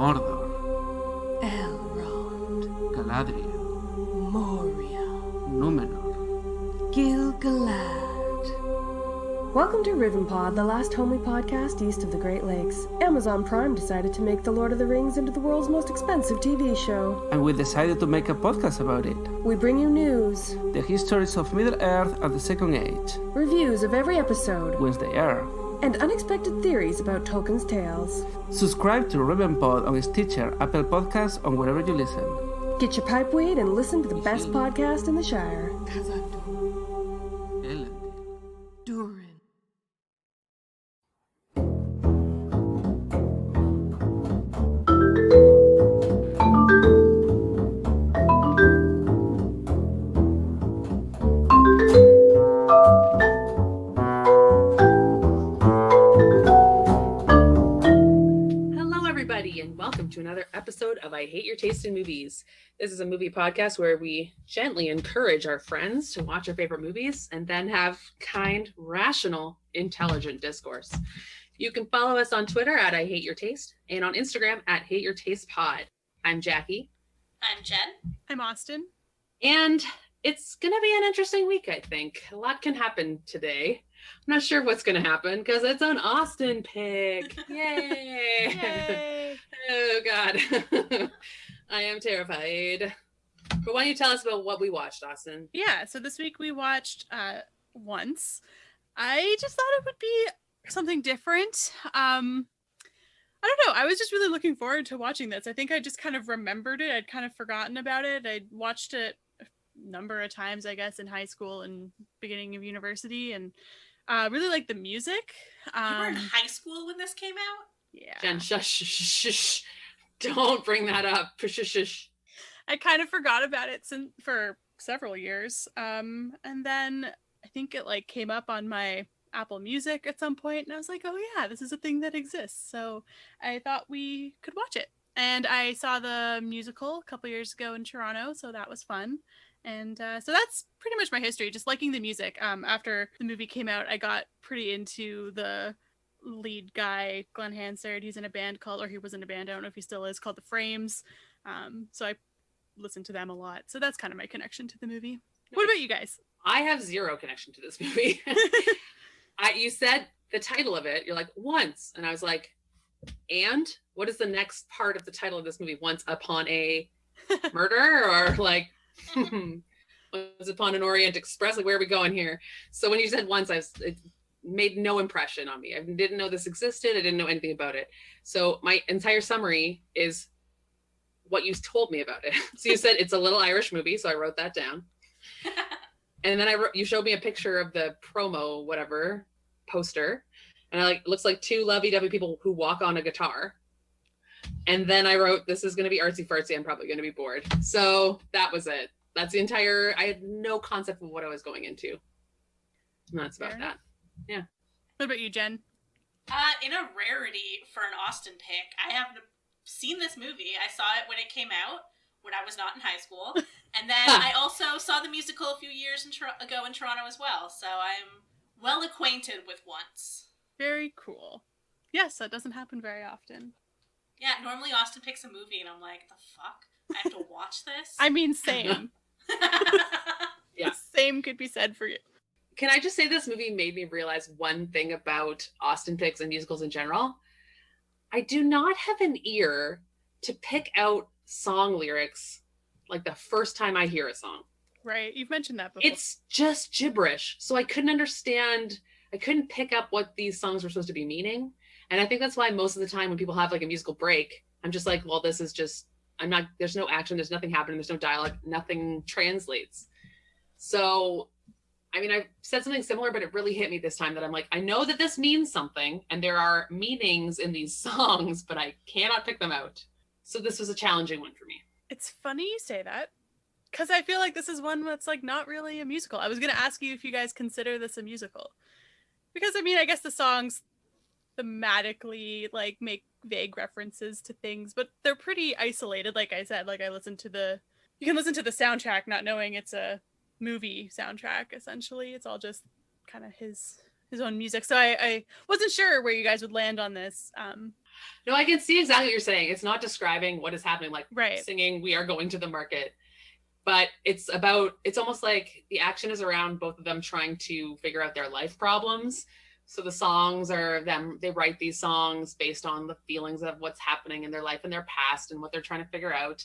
Mordor, Elrond, Galadriel, Moria, Númenor. Gil-galad. Welcome to Rivenpod, the last homely podcast east of the Great Lakes. Amazon Prime decided to make The Lord of the Rings into the world's most expensive TV show. And we decided to make a podcast about it. We bring you news, The histories of Middle-earth and the Second Age, reviews of every episode, whence they are, and unexpected theories about Tolkien's tales. Subscribe to Rivenpod on Stitcher, Apple Podcasts, or wherever you listen. Get your pipe weed and listen to the best podcast in the Shire. Durin. And welcome to another episode of I Hate Your Taste in Movies. This is a movie podcast where we gently encourage our friends to watch our favorite movies and then have kind, rational, intelligent discourse. You can follow us on Twitter at I Hate Your Taste and on Instagram at Hate Your Taste Pod. I'm Jackie. I'm Jen. I'm Austin. And it's going to be an interesting week, I think. A lot can happen today. I'm not sure what's going to happen because it's an Austin pick. Yay! Yay! Oh, God. I am terrified. But why don't you tell us about what we watched, Austin? Yeah, so this week we watched Once. I just thought it would be something different. I don't know. I was just really looking forward to watching this. I think I just kind of remembered it. I'd kind of forgotten about it. I'd watched it a number of times, I guess, in high school and beginning of university, and really like the music. You were in high school when this came out? Yeah. Jen, shush, shush, shush. Don't bring that up. Shush, shush. I kind of forgot about it for several years. And then I think it like came up on my Apple Music at some point, and I was like, oh yeah, this is a thing that exists. So I thought we could watch it. And I saw the musical a couple years ago in Toronto, so that was fun. And so that's pretty much my history, just liking the music. After the movie came out, I got pretty into the lead guy, Glenn Hansard. He's in a band he was in a band, I don't know if he still is, called The Frames. So I listened to them a lot. So that's kind of my connection to the movie. What about you guys? I have zero connection to this movie. You said the title of it, you're like, Once. And I was like, and what is the next part of the title of this movie? Once Upon a Murder? Or like, Once Upon an Orient Express? Like, where are we going here? So when you said Once, it made no impression on me. I didn't know this existed. I didn't know anything about it. So my entire summary is what you told me about it. So you said it's a little Irish movie, so I wrote that down. And then you showed me a picture of the promo, whatever, poster. And it looks like two lovey-dovey people who walk on a guitar. And then I wrote, this is going to be artsy fartsy. I'm probably going to be bored. So that was it. That's the entire, I had no concept of what I was going into. And that's about that. Yeah. What about you, Jen? In a rarity for an Austin pick, I have seen this movie. I saw it when it came out, when I was not in high school. And then I also saw the musical a few years ago in Toronto as well. So I'm well acquainted with Once. Very cool. Yes, that doesn't happen very often. Yeah, normally Austin picks a movie and I'm like, the fuck? I have to watch this? I mean, same. Yeah. Same could be said for you. Can I just say this movie made me realize one thing about Austin picks and musicals in general? I do not have an ear to pick out song lyrics like the first time I hear a song. Right. You've mentioned that before. It's just gibberish. So I couldn't pick up what these songs were supposed to be meaning. And I think that's why most of the time when people have like a musical break, I'm just like, well, this is just, there's no action, there's nothing happening, there's no dialogue, nothing translates. So, I mean, I've said something similar, but it really hit me this time that I'm like, I know that this means something and there are meanings in these songs, but I cannot pick them out. So this was a challenging one for me. It's funny you say that, because I feel like this is one that's like not really a musical. I was going to ask you if you guys consider this a musical. Because, I mean, I guess the songs thematically like make vague references to things, but they're pretty isolated. Like I said, like you can listen to the soundtrack not knowing it's a movie soundtrack. Essentially, it's all just kind of his own music. So I wasn't sure where you guys would land on this. No, I can see exactly what you're saying. It's not describing what is happening, like Right. singing, we are going to the market. But it's almost like the action is around both of them trying to figure out their life problems. So the songs are them, they write these songs based on the feelings of what's happening in their life and their past and what they're trying to figure out.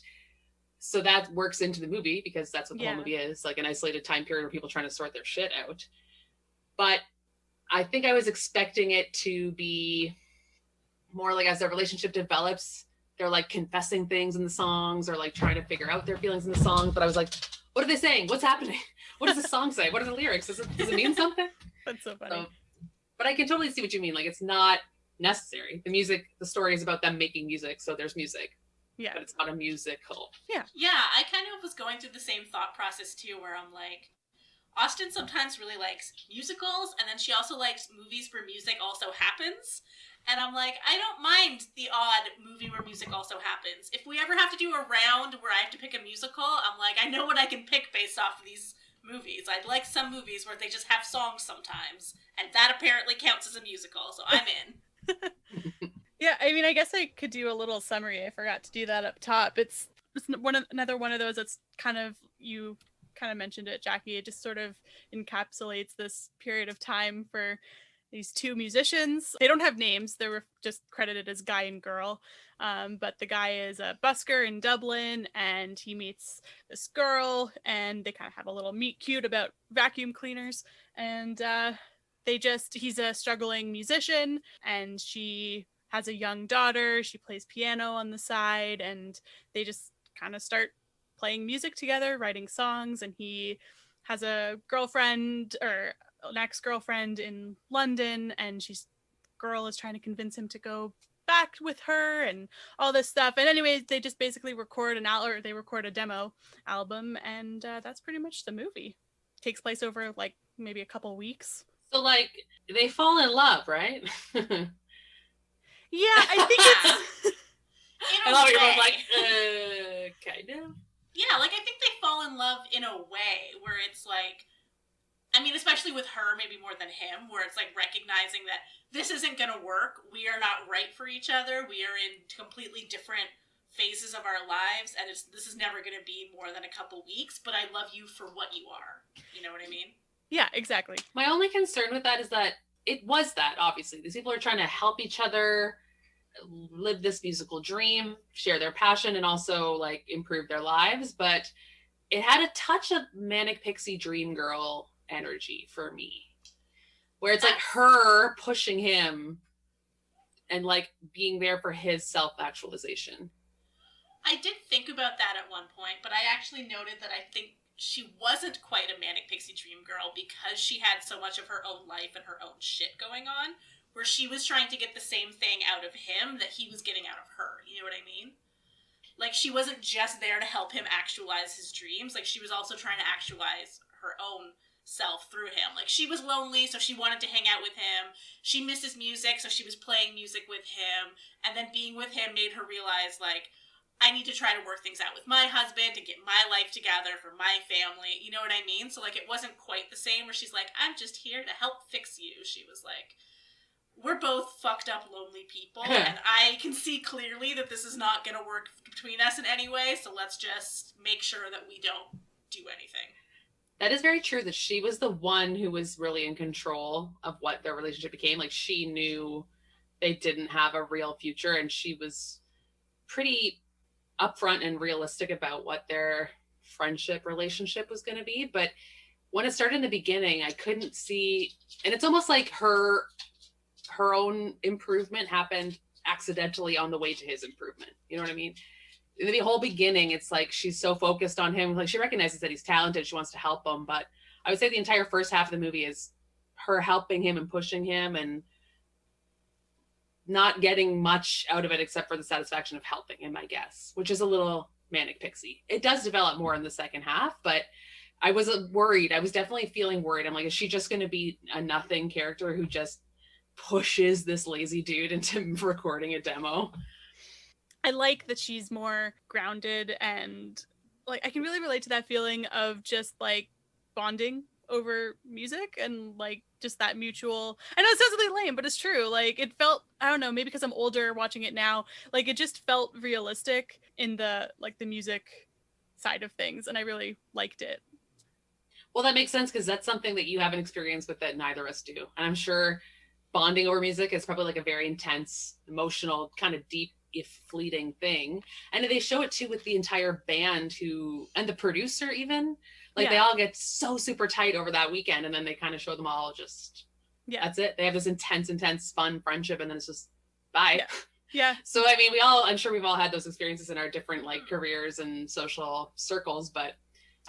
So that works into the movie because that's what the whole movie is, like an isolated time period where people trying to sort their shit out. But I think I was expecting it to be more like as their relationship develops, they're like confessing things in the songs or like trying to figure out their feelings in the songs. But I was like, what are they saying? What's happening? What does the song say? What are the lyrics? Does it mean something? That's so funny. But I can totally see what you mean. Like, it's not necessary. The story is about them making music, so there's music. Yeah. But it's not a musical. Yeah. Yeah, I kind of was going through the same thought process too, where I'm like, Austin sometimes really likes musicals, and then she also likes movies where music also happens. And I'm like, I don't mind the odd movie where music also happens. If we ever have to do a round where I have to pick a musical, I'm like, I know what I can pick based off of these movies. I'd like some movies where they just have songs sometimes, and that apparently counts as a musical, so I'm in. Yeah, I mean, I guess I could do a little summary. I forgot to do that up top. It's another one of those that's kind of, you kind of mentioned it, Jackie. It just sort of encapsulates this period of time for these two musicians. They don't have names. They were just credited as guy and girl. But the guy is a busker in Dublin, and he meets this girl, and they kind of have a little meet cute about vacuum cleaners. And he's a struggling musician, and she has a young daughter. She plays piano on the side, and they just kind of start playing music together, writing songs. And he has a girlfriend, or an ex-girlfriend in London, and girl is trying to convince him to go back with her and all this stuff. And anyways, they just basically record a demo album, and that's pretty much the movie. It takes place over like maybe a couple weeks. So like they fall in love, right? Yeah, I think it's I love it. You're both like, kind of. Yeah, like I think they fall in love in a way where it's like, I mean, especially with her, maybe more than him, where it's like recognizing that this isn't going to work. We are not right for each other. We are in completely different phases of our lives, and this is never going to be more than a couple weeks, but I love you for what you are. You know what I mean? Yeah, exactly. My only concern with that is that it was that, obviously. These people are trying to help each other live this musical dream, share their passion, and also like improve their lives. But it had a touch of manic pixie dream girl energy for me, where it's like her pushing him and like being there for his self-actualization. I did think about that at one point, but I actually noted that I think she wasn't quite a manic pixie dream girl because she had so much of her own life and her own shit going on, where she was trying to get the same thing out of him that he was getting out of her. You know what I mean? Like, she wasn't just there to help him actualize his dreams. Like, she was also trying to actualize her own self through him. Like, she was lonely, so she wanted to hang out with him. She misses music, so she was playing music with him. And then being with him made her realize, like, I need to try to work things out with my husband and get my life together for my family. You know what I mean? So, like, it wasn't quite the same where she's like, I'm just here to help fix you. She was like, we're both fucked up, lonely people, and I can see clearly that this is not going to work between us in any way, so let's just make sure that we don't do anything. That is very true, that she was the one who was really in control of what their relationship became. Like, she knew they didn't have a real future, and she was pretty upfront and realistic about what their friendship relationship was going to be. But when it started in the beginning, I couldn't see, and it's almost like her own improvement happened accidentally on the way to his improvement. You know what I mean? In the whole beginning, it's like she's so focused on him. Like, she recognizes that he's talented. She wants to help him. But I would say the entire first half of the movie is her helping him and pushing him and not getting much out of it except for the satisfaction of helping him, I guess, which is a little manic pixie. It does develop more in the second half, but I was worried. I was definitely feeling worried. I'm like, is she just going to be a nothing character who just pushes this lazy dude into recording a demo? I like that she's more grounded, and like I can really relate to that feeling of just like bonding over music and like just that mutual, I know it sounds really lame, but it's true. Like it felt, I don't know, maybe because I'm older watching it now, like it just felt realistic in the like the music side of things, and I really liked it. Well, that makes sense because that's something that you haven't experienced with that neither of us do. And I'm sure bonding over music is probably like a very intense, emotional, kind of deep, if fleeting thing. And they show it too with the entire band and the producer even. Like they all get so super tight over that weekend, and then they kind of show them all just, that's it. They have this intense, fun friendship, and then it's just bye. Yeah. So, I mean, I'm sure we've all had those experiences in our different like careers and social circles, but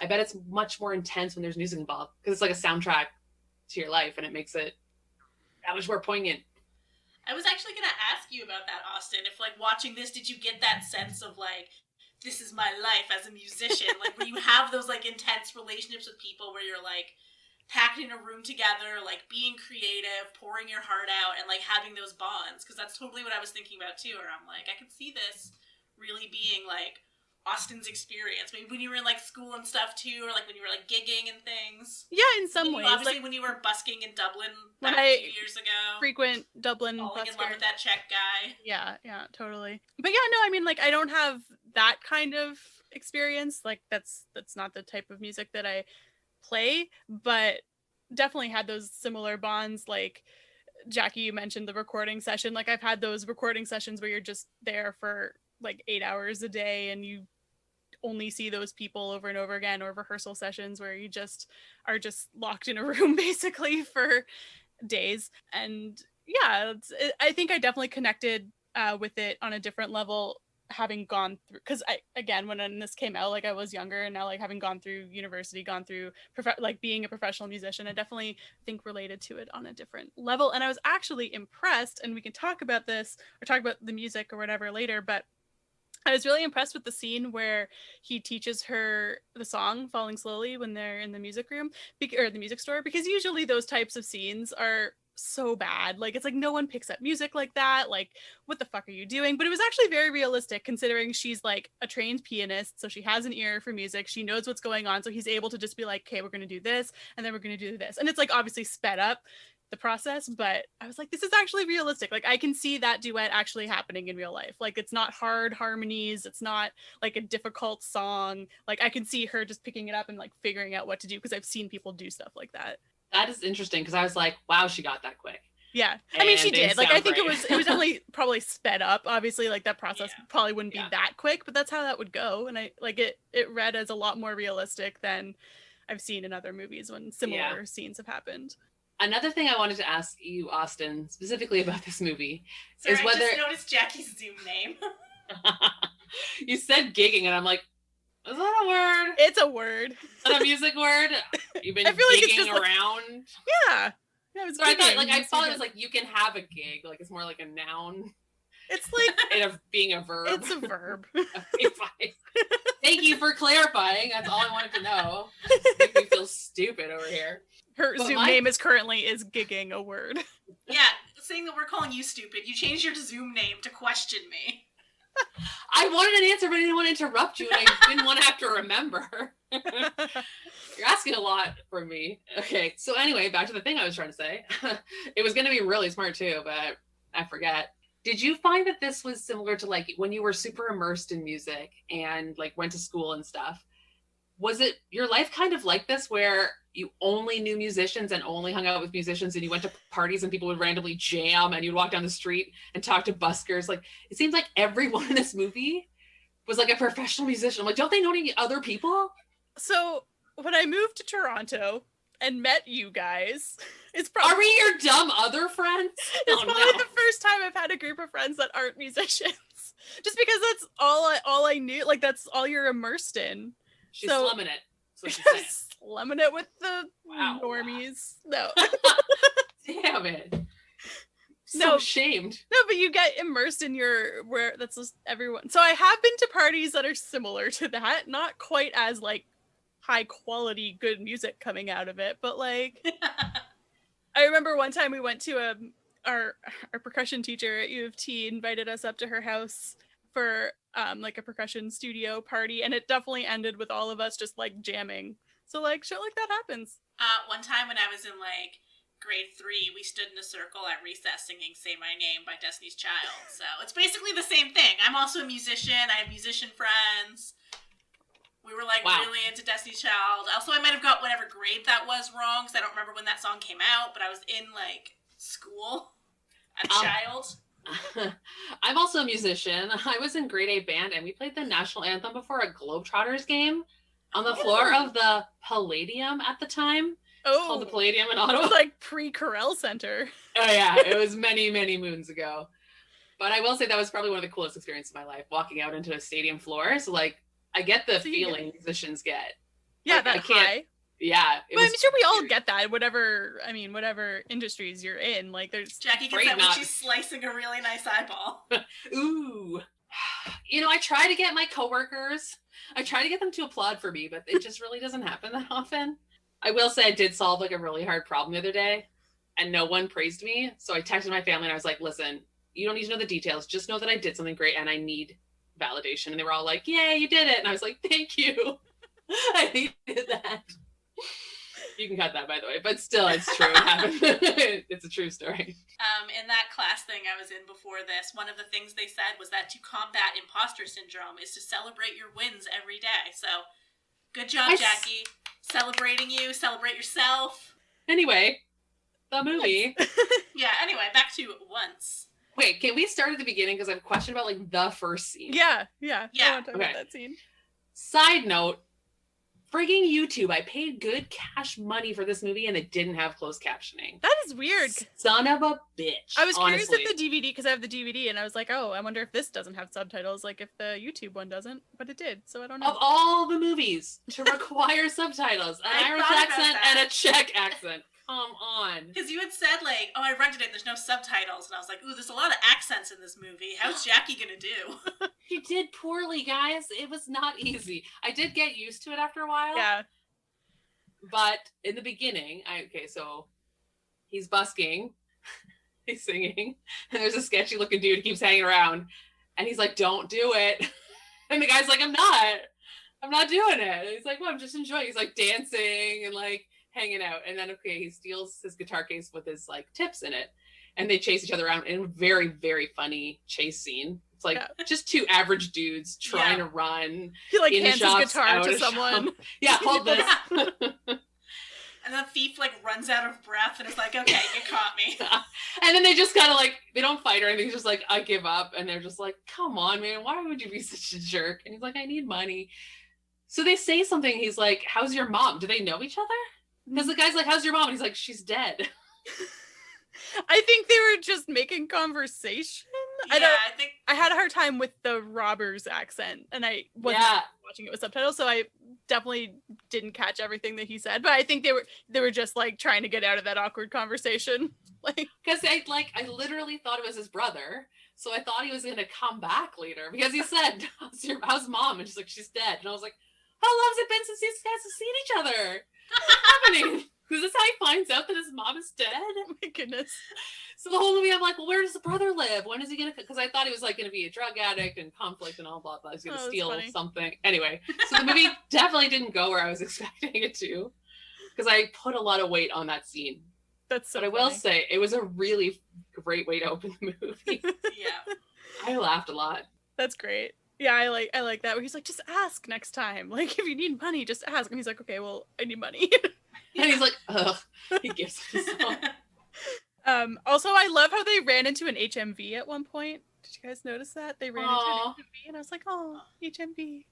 I bet it's much more intense when there's music involved because it's like a soundtrack to your life, and it makes it that much more poignant. I was actually going to ask you about that, Austin. If, like, watching this, did you get that sense of, like, this is my life as a musician? Like, when you have those, like, intense relationships with people where you're, like, packed in a room together, like, being creative, pouring your heart out, and, like, having those bonds. Because that's totally what I was thinking about, too, where I'm like, I could see this really being, like, Austin's experience. Maybe when you were in like school and stuff too, or like when you were like gigging and things. Yeah, in some ways. Obviously, like, when you were busking in Dublin when a few years ago. Frequent Dublin falling busker. in love with that Czech guy. Yeah, totally. But yeah, no, I mean, like I don't have that kind of experience. Like that's not the type of music that I play, but definitely had those similar bonds. Like Jackie, you mentioned the recording session. Like I've had those recording sessions where you're just there for like 8 hours a day and you only see those people over and over again, or rehearsal sessions where you just are just locked in a room basically for days. And yeah, I think I definitely connected with it on a different level, having gone through, because when this came out, like I was younger, and now like having gone through university, gone through like being a professional musician, I definitely think related to it on a different level. And I was actually impressed, and we can talk about this or talk about the music or whatever later, but I was really impressed with the scene where he teaches her the song Falling Slowly when they're in the music room or the music store, because usually those types of scenes are so bad. Like it's like no one picks up music like that. Like what the fuck are you doing? But it was actually very realistic considering she's like a trained pianist, so she has an ear for music. She knows what's going on, so he's able to just be like, okay, we're going to do this and then we're going to do this. And it's like obviously sped up the process, but I was like, this is actually realistic. Like I can see that duet actually happening in real life. Like it's not hard harmonies, it's not like a difficult song. Like I can see her just picking it up and like figuring out what to do, because I've seen people do stuff like that. That is interesting, because I was like, wow, she got that quick. Yeah, I mean she did. Like I think great. it was definitely probably sped up. Obviously, like that process probably wouldn't be that quick, but that's how that would go. And I like it read as a lot more realistic than I've seen in other movies when similar scenes have happened. Another thing I wanted to ask you, Austin, specifically about this movie, Sorry, is whether... I just noticed Jackie's Zoom name. You said gigging, and I'm like, is that a word? It's a word. Is that a music word? You've been I feel like it's gigging just around? Like, yeah. It was so I thought it was like, you can have a gig. Like, it's more like a noun. It's like... Instead of being a verb. It's a verb. Okay, fine. Thank you for clarifying. That's all I wanted to know. Make me feel stupid over here. Her Zoom name is gigging a word. Yeah, saying that we're calling you stupid. You changed your Zoom name to question me. I wanted an answer, but I didn't want to interrupt you, and I didn't want to have to remember. You're asking a lot from me. Okay, so anyway, back to the thing I was trying to say. It was going to be really smart too, but I forget. Did you find that this was similar to like when you were super immersed in music and like went to school and stuff? Was it your life kind of like this where you only knew musicians and only hung out with musicians, and you went to parties and people would randomly jam and you'd walk down the street and talk to buskers? Like, it seems like everyone in this movie was like a professional musician. I'm like, don't they know any other people? So when I moved to Toronto and met you guys, it's probably... Are we your dumb other friends? It's probably the first time I've had a group of friends that aren't musicians. Just because that's all I knew. Like, that's all you're immersed in. She's slumming it. That's what she's saying. Slumming it with the normies. No. Damn it. So ashamed. No, but you get immersed in that's just everyone. So I have been to parties that are similar to that. Not quite as like high quality, good music coming out of it. But like, I remember one time we went to our percussion teacher at U of T invited us up to her house for like a percussion studio party, and it definitely ended with all of us just like jamming. So like shit like that happens. One time when I was in like grade 3, we stood in a circle at recess singing Say My Name by Destiny's Child. So it's basically the same thing. I'm also a musician. I have musician friends. We were like really into Destiny's Child. Also, I might have got whatever grade that was wrong because I don't remember when that song came out, but I was in like school as a child. I'm also a musician. I was in grade 8 band and we played the national anthem before a Globetrotters game on the floor of the Palladium at the time. It's called the Palladium in Ottawa. It was like pre-Corel Center. Oh yeah, it was many, many moons ago. But I will say that was probably one of the coolest experiences of my life, walking out into a stadium floor. So like, I get the feeling musicians get. Yeah, like, that high. Yeah. But I'm sure we all get that, whatever industries you're in. Like there's Jackie gets that when she's slicing a really nice eyeball. Ooh. You know, I try to get my coworkers, I try to get them to applaud for me, but it just really doesn't happen that often. I will say I did solve like a really hard problem the other day and no one praised me. So I texted my family and I was like, listen, you don't need to know the details. Just know that I did something great and I need validation. And they were all like, yay, you did it. And I was like, thank you. I needed that. You can cut that, by the way, but still, it's true. It happened. It's a true story. In that class thing I was in before this, one of the things they said was that to combat imposter syndrome is to celebrate your wins every day. So, good job, Jackie. Celebrating you, celebrate yourself. Anyway, the movie. Yeah, anyway, back to Once. Wait, can we start at the beginning? Because I have a question about, like, the first scene. Yeah. Yeah. I want to talk about that scene. Side note, frigging YouTube. I paid good cash money for this movie and it didn't have closed captioning. That is weird. Son of a bitch. I was curious honestly. if the DVD, because I have the DVD, and I was like, oh, I wonder if this doesn't have subtitles, like if the YouTube one doesn't, but it did, so I don't know. Of all the movies to require subtitles, an Irish accent and a Czech accent. Come on. Because you had said, like, oh, I rented it and there's no subtitles. And I was like, ooh, there's a lot of accents in this movie. How's Jackie gonna do? He did poorly, guys. It was not easy. I did get used to it after a while. Yeah. But in the beginning, so he's busking. He's singing. And there's a sketchy looking dude who keeps hanging around. And he's like, don't do it. And the guy's like, I'm not doing it. And he's like, well, I'm just enjoying it. He's like dancing and like hanging out. And then, he steals his guitar case with his like tips in it. And they chase each other around in a very, very funny chase scene. It's like just two average dudes trying to run. He like in hands shops, his guitar to someone. Shop. Yeah, hold this. And the thief like runs out of breath and is like, okay, you caught me. And then they just kind of like, they don't fight or anything. He's just like, I give up. And they're just like, come on, man, why would you be such a jerk? And he's like, I need money. So they say something. He's like, how's your mom? Do they know each other? Because the guy's like, how's your mom? And he's like, she's dead. I think they were just making conversation. Yeah, I had a hard time with the robber's accent, and I wasn't watching it with subtitles, so I definitely didn't catch everything that he said. But I think they were just like trying to get out of that awkward conversation, like because I literally thought it was his brother, so I thought he was gonna come back later because he said, "How's mom?" And she's like, "She's dead." And I was like, "How long has it been since these guys have seen each other? What's happening?" Is this how he finds out that his mom is dead? Oh my goodness. So the whole movie, I'm like, well, where does the brother live? When is he going to... Because I thought he was, like, going to be a drug addict and conflict and all blah, blah. He's going to steal something. Anyway, so the movie definitely didn't go where I was expecting it to. Because I put a lot of weight on that scene. That's so But I will say, it was a really great way to open the movie. Yeah. I laughed a lot. That's great. Yeah, I like that. Where he's like, just ask next time. Like, if you need money, just ask. And he's like, okay, well, I need money. And he's like, ugh. He gives him some. Also, I love how they ran into an HMV at one point. Did you guys notice that? They ran into an HMV, and I was like, oh, HMV.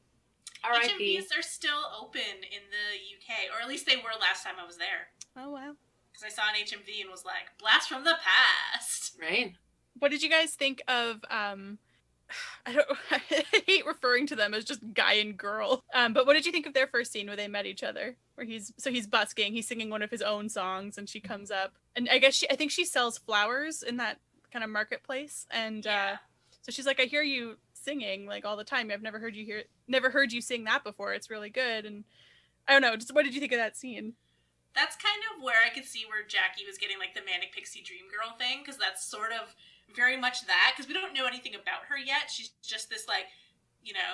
R.I.P. HMVs are still open in the UK, or at least they were last time I was there. Oh, wow. Because I saw an HMV and was like, blast from the past. Right? What did you guys think of, I hate referring to them as just guy and girl. But what did you think of their first scene where they met each other? Where he's busking, he's singing one of his own songs, and she comes up, and I think she sells flowers in that kind of marketplace, and so she's like, I hear you singing like all the time. I've never heard you sing that before. It's really good. And I don't know, just what did you think of that scene? That's kind of where I could see where Jackie was getting like the manic pixie dream girl thing, because that's sort of very much that, because we don't know anything about her yet. She's just this like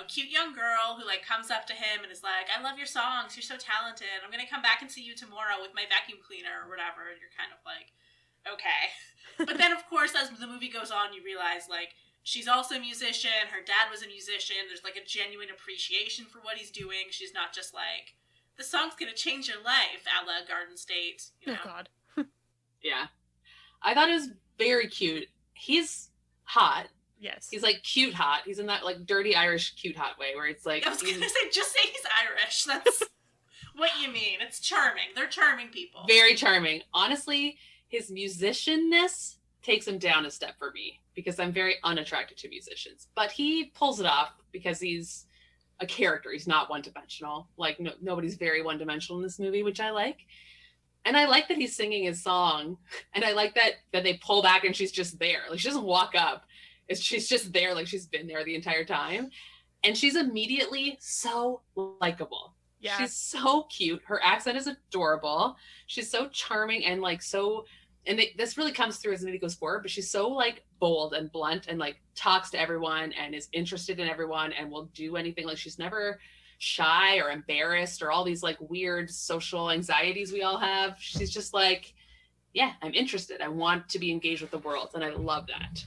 cute young girl who, like, comes up to him and is like, I love your songs, you're so talented, I'm gonna come back and see you tomorrow with my vacuum cleaner or whatever, and you're kind of like, okay. But then, of course, as the movie goes on, you realize, like, she's also a musician, her dad was a musician, there's, like, a genuine appreciation for what he's doing. She's not just like, the song's gonna change your life, a la Garden State, you know? Oh, God. Yeah. I thought it was very cute. He's hot. Yes. He's like cute hot. He's in that like dirty Irish cute hot way where it's like I was gonna say, just say he's Irish. That's what you mean. It's charming. They're charming people. very charming. Honestly, his musicianness takes him down a step for me because I'm very unattracted to musicians. But he pulls it off because he's a character. He's not one-dimensional. Like nobody's very one-dimensional in this movie, which I like. And I like that he's singing his song. And I like that they pull back and she's just there. Like she doesn't walk up. She's just there, like she's been there the entire time. And she's immediately so likable. Yeah. She's so cute. Her accent is adorable. She's so charming and like so, and this really comes through as the movie goes forward, but she's so like bold and blunt and like talks to everyone and is interested in everyone and will do anything. Like she's never shy or embarrassed or all these like weird social anxieties we all have. She's just like, yeah, I'm interested. I want to be engaged with the world. And I love that.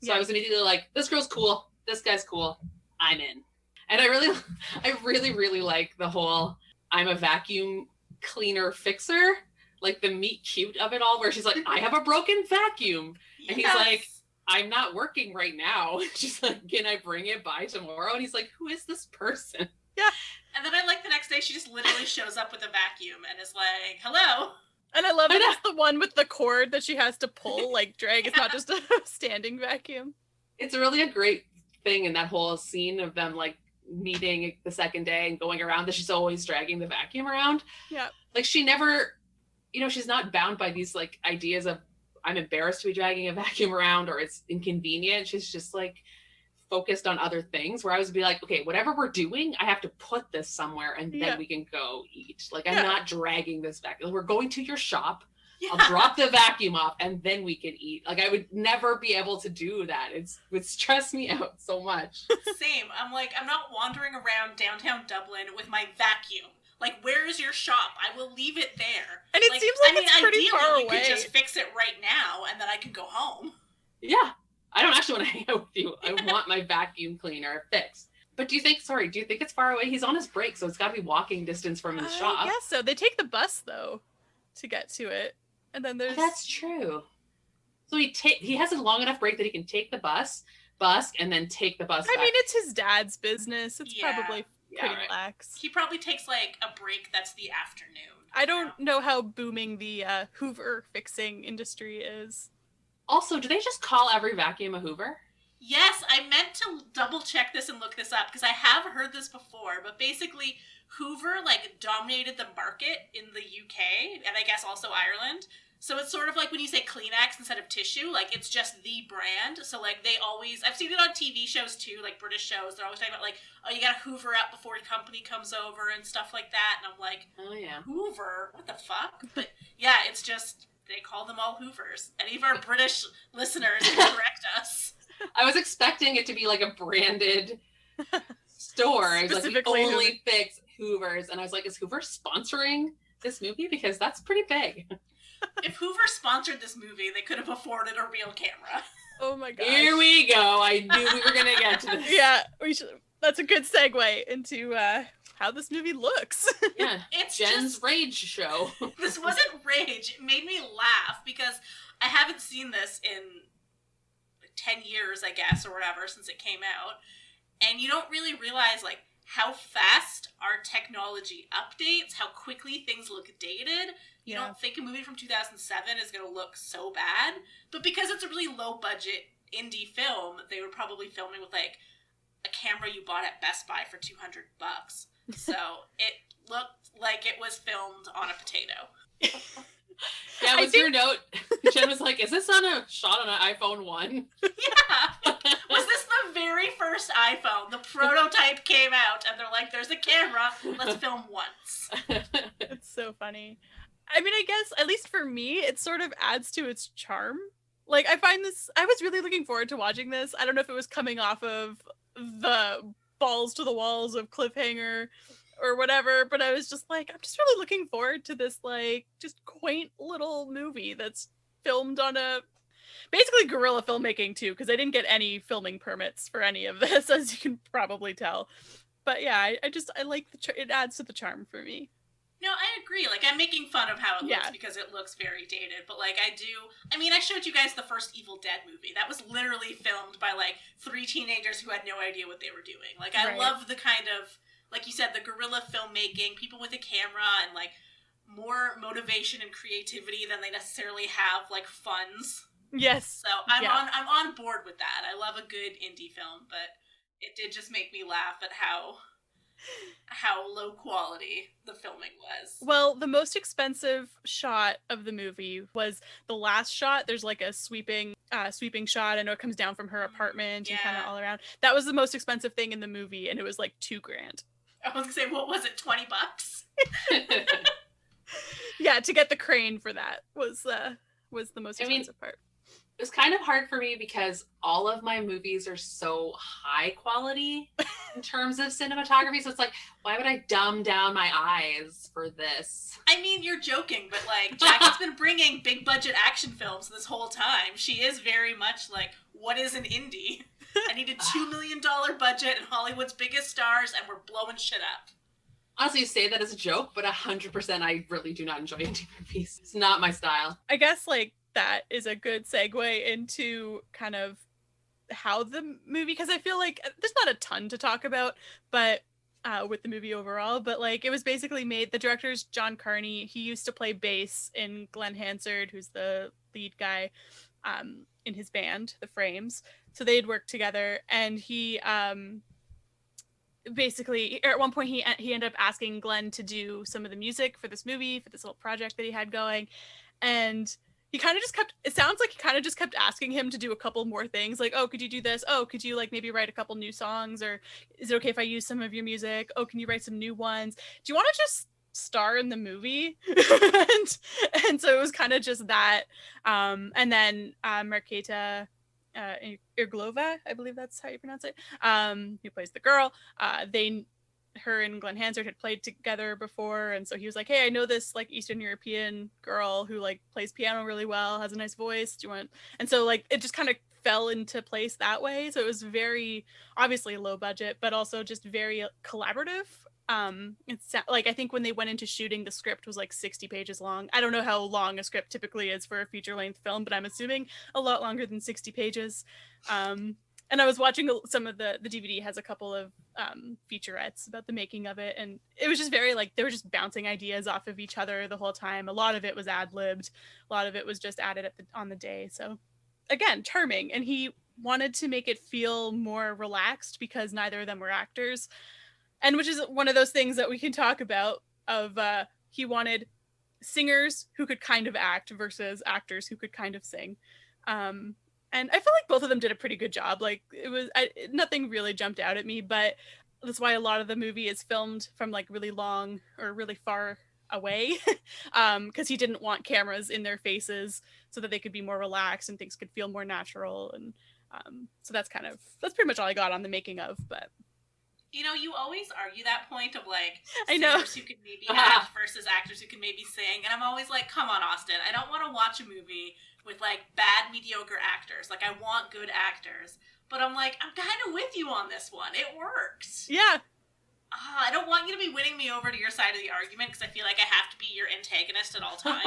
So I was immediately like, this girl's cool. This guy's cool. I'm in. And I really like the whole I'm a vacuum cleaner fixer, like the meet cute of it all, where she's like, I have a broken vacuum. And he's like, I'm not working right now. She's like, can I bring it by tomorrow? And he's like, who is this person? Yeah. And then I like the next day she just literally shows up with a vacuum and is like, hello. And I love that it's the one with the cord that she has to pull, like drag. It's not just a standing vacuum. It's really a great thing in that whole scene of them like meeting the second day and going around that she's always dragging the vacuum around. Yeah. Like she never, she's not bound by these like ideas of I'm embarrassed to be dragging a vacuum around or it's inconvenient. She's just like focused on other things where I would be like, okay, whatever we're doing, I have to put this somewhere and then we can go eat. Like I'm not dragging this vacuum. We're going to your shop. Yeah. I'll drop the vacuum off and then we can eat. Like I would never be able to do that. It would stress me out so much. Same. I'm like, I'm not wandering around downtown Dublin with my vacuum. Like, where is your shop? I will leave it there. And it seems like it's pretty far away. You could just fix it right now and then I can go home. Yeah. I don't actually want to hang out with you. I want my vacuum cleaner fixed. But do you think it's far away? He's on his break, so it's got to be walking distance from his shop. I guess so. They take the bus, though, to get to it. And then there's... That's true. So he has a long enough break that he can take the bus, and then take the bus back. I mean, it's his dad's business. It's probably pretty lax. He probably takes, like, a break that's the afternoon. I don't know how booming the Hoover fixing industry is. Also, do they just call every vacuum a Hoover? Yes, I meant to double check this and look this up because I have heard this before, but basically Hoover like dominated the market in the UK and I guess also Ireland. So it's sort of like when you say Kleenex instead of tissue, like it's just the brand. So like they always, I've seen it on TV shows too, like British shows. They're always talking about like, oh, you gotta Hoover up before your company comes over and stuff like that. And I'm like, oh yeah, Hoover? What the fuck? But yeah, it's just, they call them all Hoovers. Any of our British listeners can correct us. I was expecting it to be like a branded store. I was like, we only fix Hoovers. And I was like, is Hoover sponsoring this movie? Because that's pretty big. If Hoover sponsored this movie, they could have afforded a real camera. Oh my god. Here we go. I knew we were going to get to this. Yeah, we should. That's a good segue into how this movie looks. Yeah, it's Jen's just, rage show. This wasn't rage. It made me laugh because I haven't seen this in 10 years, I guess, or whatever, since it came out. And you don't really realize, like, how fast our technology updates, how quickly things look dated. You don't think a movie from 2007 is going to look so bad. But because it's a really low-budget indie film, they were probably filming with, like, a camera you bought at Best Buy for $200. So it looked like it was filmed on a potato. Yeah, was your note? Jen was like, is this on a shot on an iPhone 1? Yeah. Was this the very first iPhone? The prototype came out and they're like, there's a camera, let's film once. It's so funny. I mean, I guess, at least for me, it sort of adds to its charm. Like, I find this, I was really looking forward to watching this. I don't know if it was coming off of the balls to the walls of cliffhanger or whatever, but I was just like, I'm just really looking forward to this like just quaint little movie that's filmed on a basically guerrilla filmmaking too, because I didn't get any filming permits for any of this, as you can probably tell. But yeah, I like it adds to the charm for me. No, I agree. Like, I'm making fun of how it looks Yeah. because it looks very dated. But, like, I mean, I showed you guys the first Evil Dead movie. That was literally filmed by, like, 3 teenagers who had no idea what they were doing. Like, I Right. love the kind of, like you said, the guerrilla filmmaking, people with a camera, and, like, more motivation and creativity than they necessarily have, like, funds. Yes. So I'm on board with that. I love a good indie film, but it did just make me laugh at how low quality the filming was. Well, the most expensive shot of the movie was the last shot. There's like a sweeping shot. I know it comes down from her apartment and kind of all around. That was the most expensive thing in the movie, and it was like $2,000. I was gonna say, what was it, $20? Yeah, to get the crane for that was the most expensive part. It was kind of hard for me because all of my movies are so high quality in terms of cinematography. So it's like, why would I dumb down my eyes for this? I mean, you're joking, but like, Jackie's been bringing big budget action films this whole time. She is very much like, what is an indie? I need a $2 million budget and Hollywood's biggest stars, and we're blowing shit up. Honestly, you say that as a joke, but 100% I really do not enjoy indie movies. It's not my style. I guess like that is a good segue into kind of how the movie, because I feel like there's not a ton to talk about, but with the movie overall, but like it was basically made, the director's John Carney. He used to play bass in Glenn Hansard, who's the lead guy in his band, The Frames. So they'd worked together, and he basically at one point he ended up asking Glenn to do some of the music for this movie, for this little project that he had going, and he kind of just kept, it sounds like he kind of just kept asking him to do a couple more things, like, oh, could you do this? Oh, could you like maybe write a couple new songs? Or is it okay if I use some of your music? Oh, can you write some new ones? Do you want to just star in the movie? and so it was kind of just that. And then Marketa Irglova, I believe that's how you pronounce it, who plays the girl, her and Glenn Hansard had played together before, and so he was like, hey, I know this like Eastern European girl who like plays piano really well, has a nice voice, do you want? And so like it just kind of fell into place that way. So it was very obviously low budget, but also just very collaborative. It's like, I think when they went into shooting, the script was like 60 pages long. I don't know how long a script typically is for a feature-length film, but I'm assuming a lot longer than 60 pages. And I was watching some of the DVD has a couple of featurettes about the making of it, and it was just very like they were just bouncing ideas off of each other the whole time. A lot of it was ad-libbed, a lot of it was just added on the day. So again, charming, and he wanted to make it feel more relaxed because neither of them were actors, and which is one of those things that we can talk about of he wanted singers who could kind of act versus actors who could kind of sing. And I feel like both of them did a pretty good job. Like it was nothing really jumped out at me, but that's why a lot of the movie is filmed from like really long or really far away, because he didn't want cameras in their faces so that they could be more relaxed and things could feel more natural. And so that's pretty much all I got on the making of. But you know, you always argue that point of like I know singers who can maybe act versus actors who can maybe sing, and I'm always like, come on, Austin, I don't want to watch a movie with like bad, mediocre actors. Like I want good actors, but I'm like, I'm kind of with you on this one. It works. Yeah. I don't want you to be winning me over to your side of the argument because I feel like I have to be your antagonist at all times.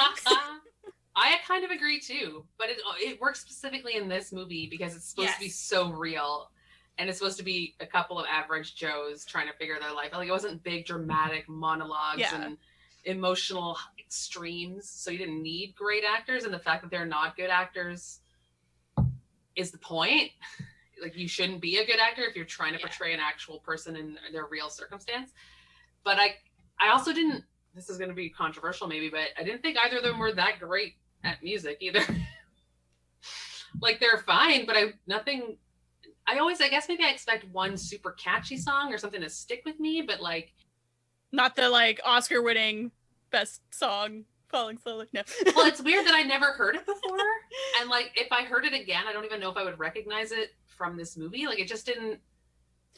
I kind of agree too, but it works specifically in this movie because it's supposed to be so real, and it's supposed to be a couple of average Joes trying to figure their life out. Like it wasn't big dramatic monologues and emotional extremes, so you didn't need great actors, and the fact that they're not good actors is the point. Like you shouldn't be a good actor if you're trying to portray an actual person in their real circumstance. But I also didn't, this is going to be controversial maybe, but I didn't think either of them were that great at music either. Like they're fine, but I guess maybe I expect one super catchy song or something to stick with me, but like not the like Oscar winning best song, Falling Slowly. No. Well, it's weird that I never heard it before, and like if I heard it again, I don't even know if I would recognize it from this movie. Like it just didn't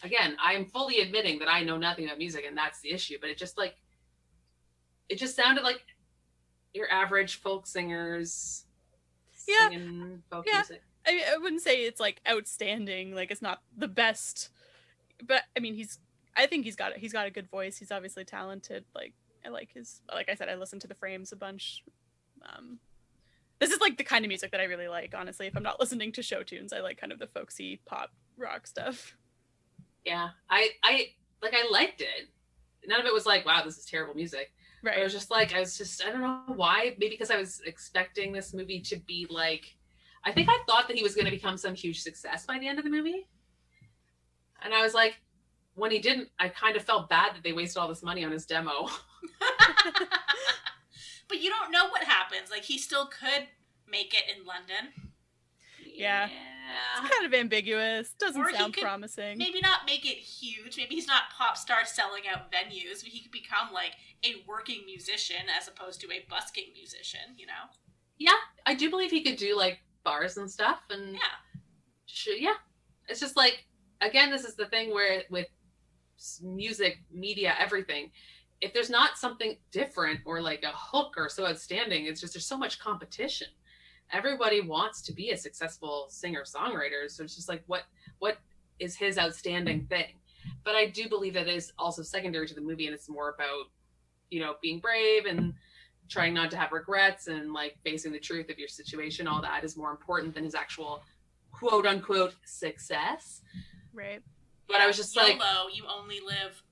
again, I'm fully admitting that I know nothing about music, and that's the issue. But it just sounded like your average folk singers singing folk music. I wouldn't say it's like outstanding. Like it's not the best, but I mean, I think he's got a good voice. He's obviously talented. Like I like I said, I listen to the Frames a bunch. This is like the kind of music that I really like. Honestly, if I'm not listening to show tunes, I like kind of the folksy pop rock stuff. Yeah, I liked it. None of it was like, wow, this is terrible music. Right. It was just like, I don't know why. Maybe because I was expecting this movie to be like, I think I thought that he was going to become some huge success by the end of the movie. And I was like, when he didn't, I kind of felt bad that they wasted all this money on his demo. But you don't know what happens. Like, he still could make it in London. Yeah. It's kind of ambiguous. Doesn't sound promising. Maybe not make it huge. Maybe he's not pop star selling out venues, but he could become like a working musician as opposed to a busking musician, you know? Yeah, I do believe he could do like bars and stuff. And yeah. It's just like, again, this is the thing where with music, media, everything, if there's not something different or like a hook or so outstanding, it's just there's so much competition. Everybody wants to be a successful singer-songwriter. So it's just like, what is his outstanding thing? But I do believe that it is also secondary to the movie, and it's more about, being brave and trying not to have regrets and like facing the truth of your situation. All that is more important than his actual quote unquote success. Right. But I was just like, YOLO, you only live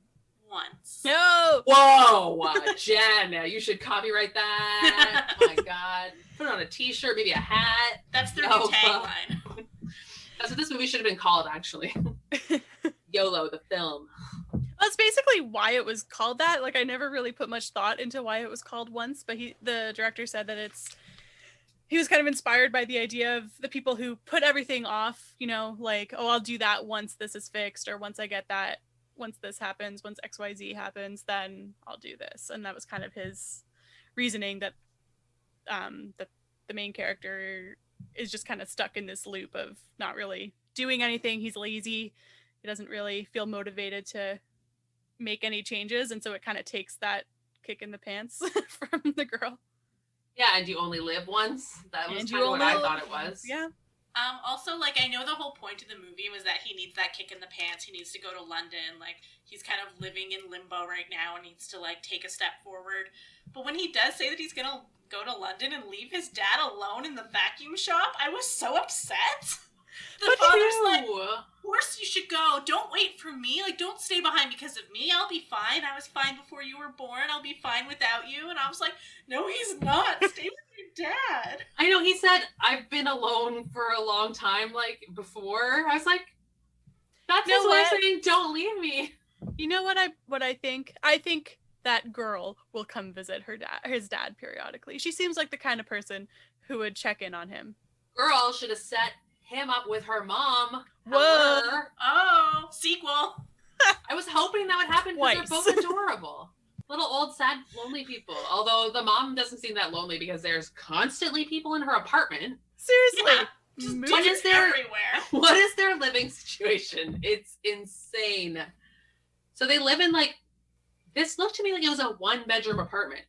once. No. Whoa, Jen, you should copyright that. Oh my God. Put it on a t-shirt, maybe a hat. That's their new tagline. That's what this movie should have been called, actually. YOLO, the film. That's basically why it was called that. Like, I never really put much thought into why it was called Once, but the director said that he was kind of inspired by the idea of the people who put everything off, like, oh, I'll do that once this is fixed, or once I get that, once this happens, once XYZ happens, then I'll do this. And that was kind of his reasoning that the main character is just kind of stuck in this loop of not really doing anything. He's lazy. He doesn't really feel motivated to make any changes. And so it kind of takes that kick in the pants from the girl. Yeah, and you only live once. That was kind of what I thought it was. Yeah. Also, like, I know the whole point of the movie was that he needs that kick in the pants. He needs to go to London. Like, he's kind of living in limbo right now and needs to, like, take a step forward. But when he does say that he's gonna go to London and leave his dad alone in the vacuum shop, I was so upset. The father's like, of course you should go. Don't wait for me. Like, don't stay behind because of me. I'll be fine. I was fine before you were born. I'll be fine without you. And I was like, no, he's not. Stay with your dad. I know, he said, I've been alone for a long time, like, before. I was like, that's his way of saying, don't leave me. You know what I think? I think that girl will come visit his dad periodically. She seems like the kind of person who would check in on him. Girl should have set him up with her mom. Whoa. Oh, sequel. I was hoping that would happen because they're both adorable. Little old, sad, lonely people. Although the mom doesn't seem that lonely because there's constantly people in her apartment. Seriously. Yeah, what is their everywhere? What is their living situation? It's insane. So they live in like, this looked to me like it was a 1-bedroom apartment.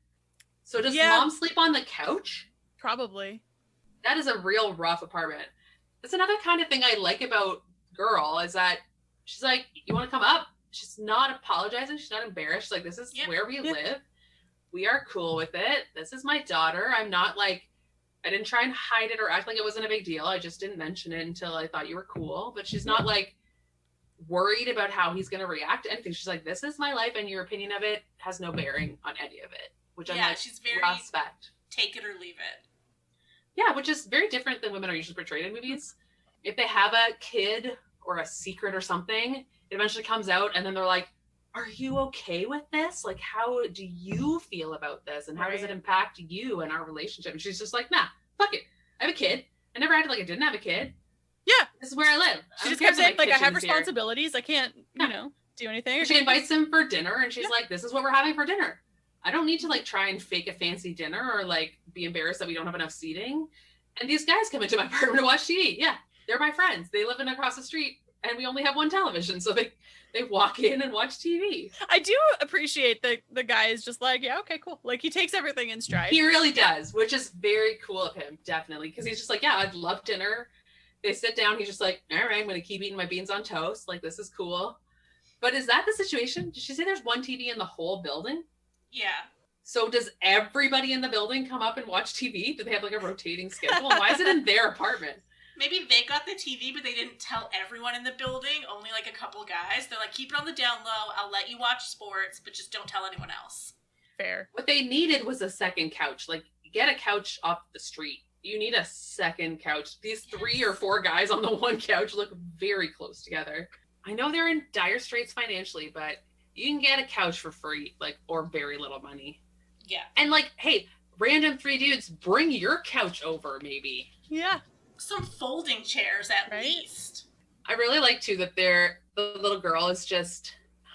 So does mom sleep on the couch? Probably. That is a real rough apartment. That's another kind of thing I like about Girl is that she's like, you want to come up? She's not apologizing. She's not embarrassed. She's like, this is where we live. We are cool with it. This is my daughter. I'm not like, I didn't try and hide it or act like it wasn't a big deal. I just didn't mention it until I thought you were cool. But she's not like worried about how he's going to react to anything. She's like, this is my life and your opinion of it has no bearing on any of it. Which I'm like, she's very respect. Take it or leave it. Yeah, which is very different than women are usually portrayed in movies. If they have a kid or a secret or something, it eventually comes out and then they're like, are you okay with this? Like, how do you feel about this? And how does it impact you and our relationship? And she's just like, nah, fuck it. I have a kid. I never acted like I didn't have a kid. Yeah. This is where I live. She just kept saying, like, I have responsibilities. I can't, do anything. She invites him for dinner and she's like, this is what we're having for dinner. I don't need to like try and fake a fancy dinner or like be embarrassed that we don't have enough seating. And these guys come into my apartment to watch TV. Yeah, they're my friends. They live in across the street and we only have one television, so they walk in and watch TV. I do appreciate that the guy is just like, yeah, okay, cool. Like, he takes everything in stride. He really does, which is very cool of him, definitely, because he's just like, yeah, I'd love dinner. They sit down, he's just like, all right, I'm going to keep eating my beans on toast. Like, this is cool. But is that the situation? Did she say there's one TV in the whole building? Yeah. So does everybody in the building come up and watch TV? Do they have like a rotating schedule? Why is it in their apartment? Maybe they got the TV, but they didn't tell everyone in the building, only like a couple guys. They're like, keep it on the down low. I'll let you watch sports, but just don't tell anyone else. Fair. What they needed was a second couch. Like, get a couch off the street. You need a second couch. These 3 or 4 guys on the one couch look very close together. I know they're in dire straits financially, but you can get a couch for free, like, or very little money. Yeah. And like, hey, random 3 dudes, bring your couch over, maybe. Yeah. Some folding chairs at least. I really like too that the little girl is just,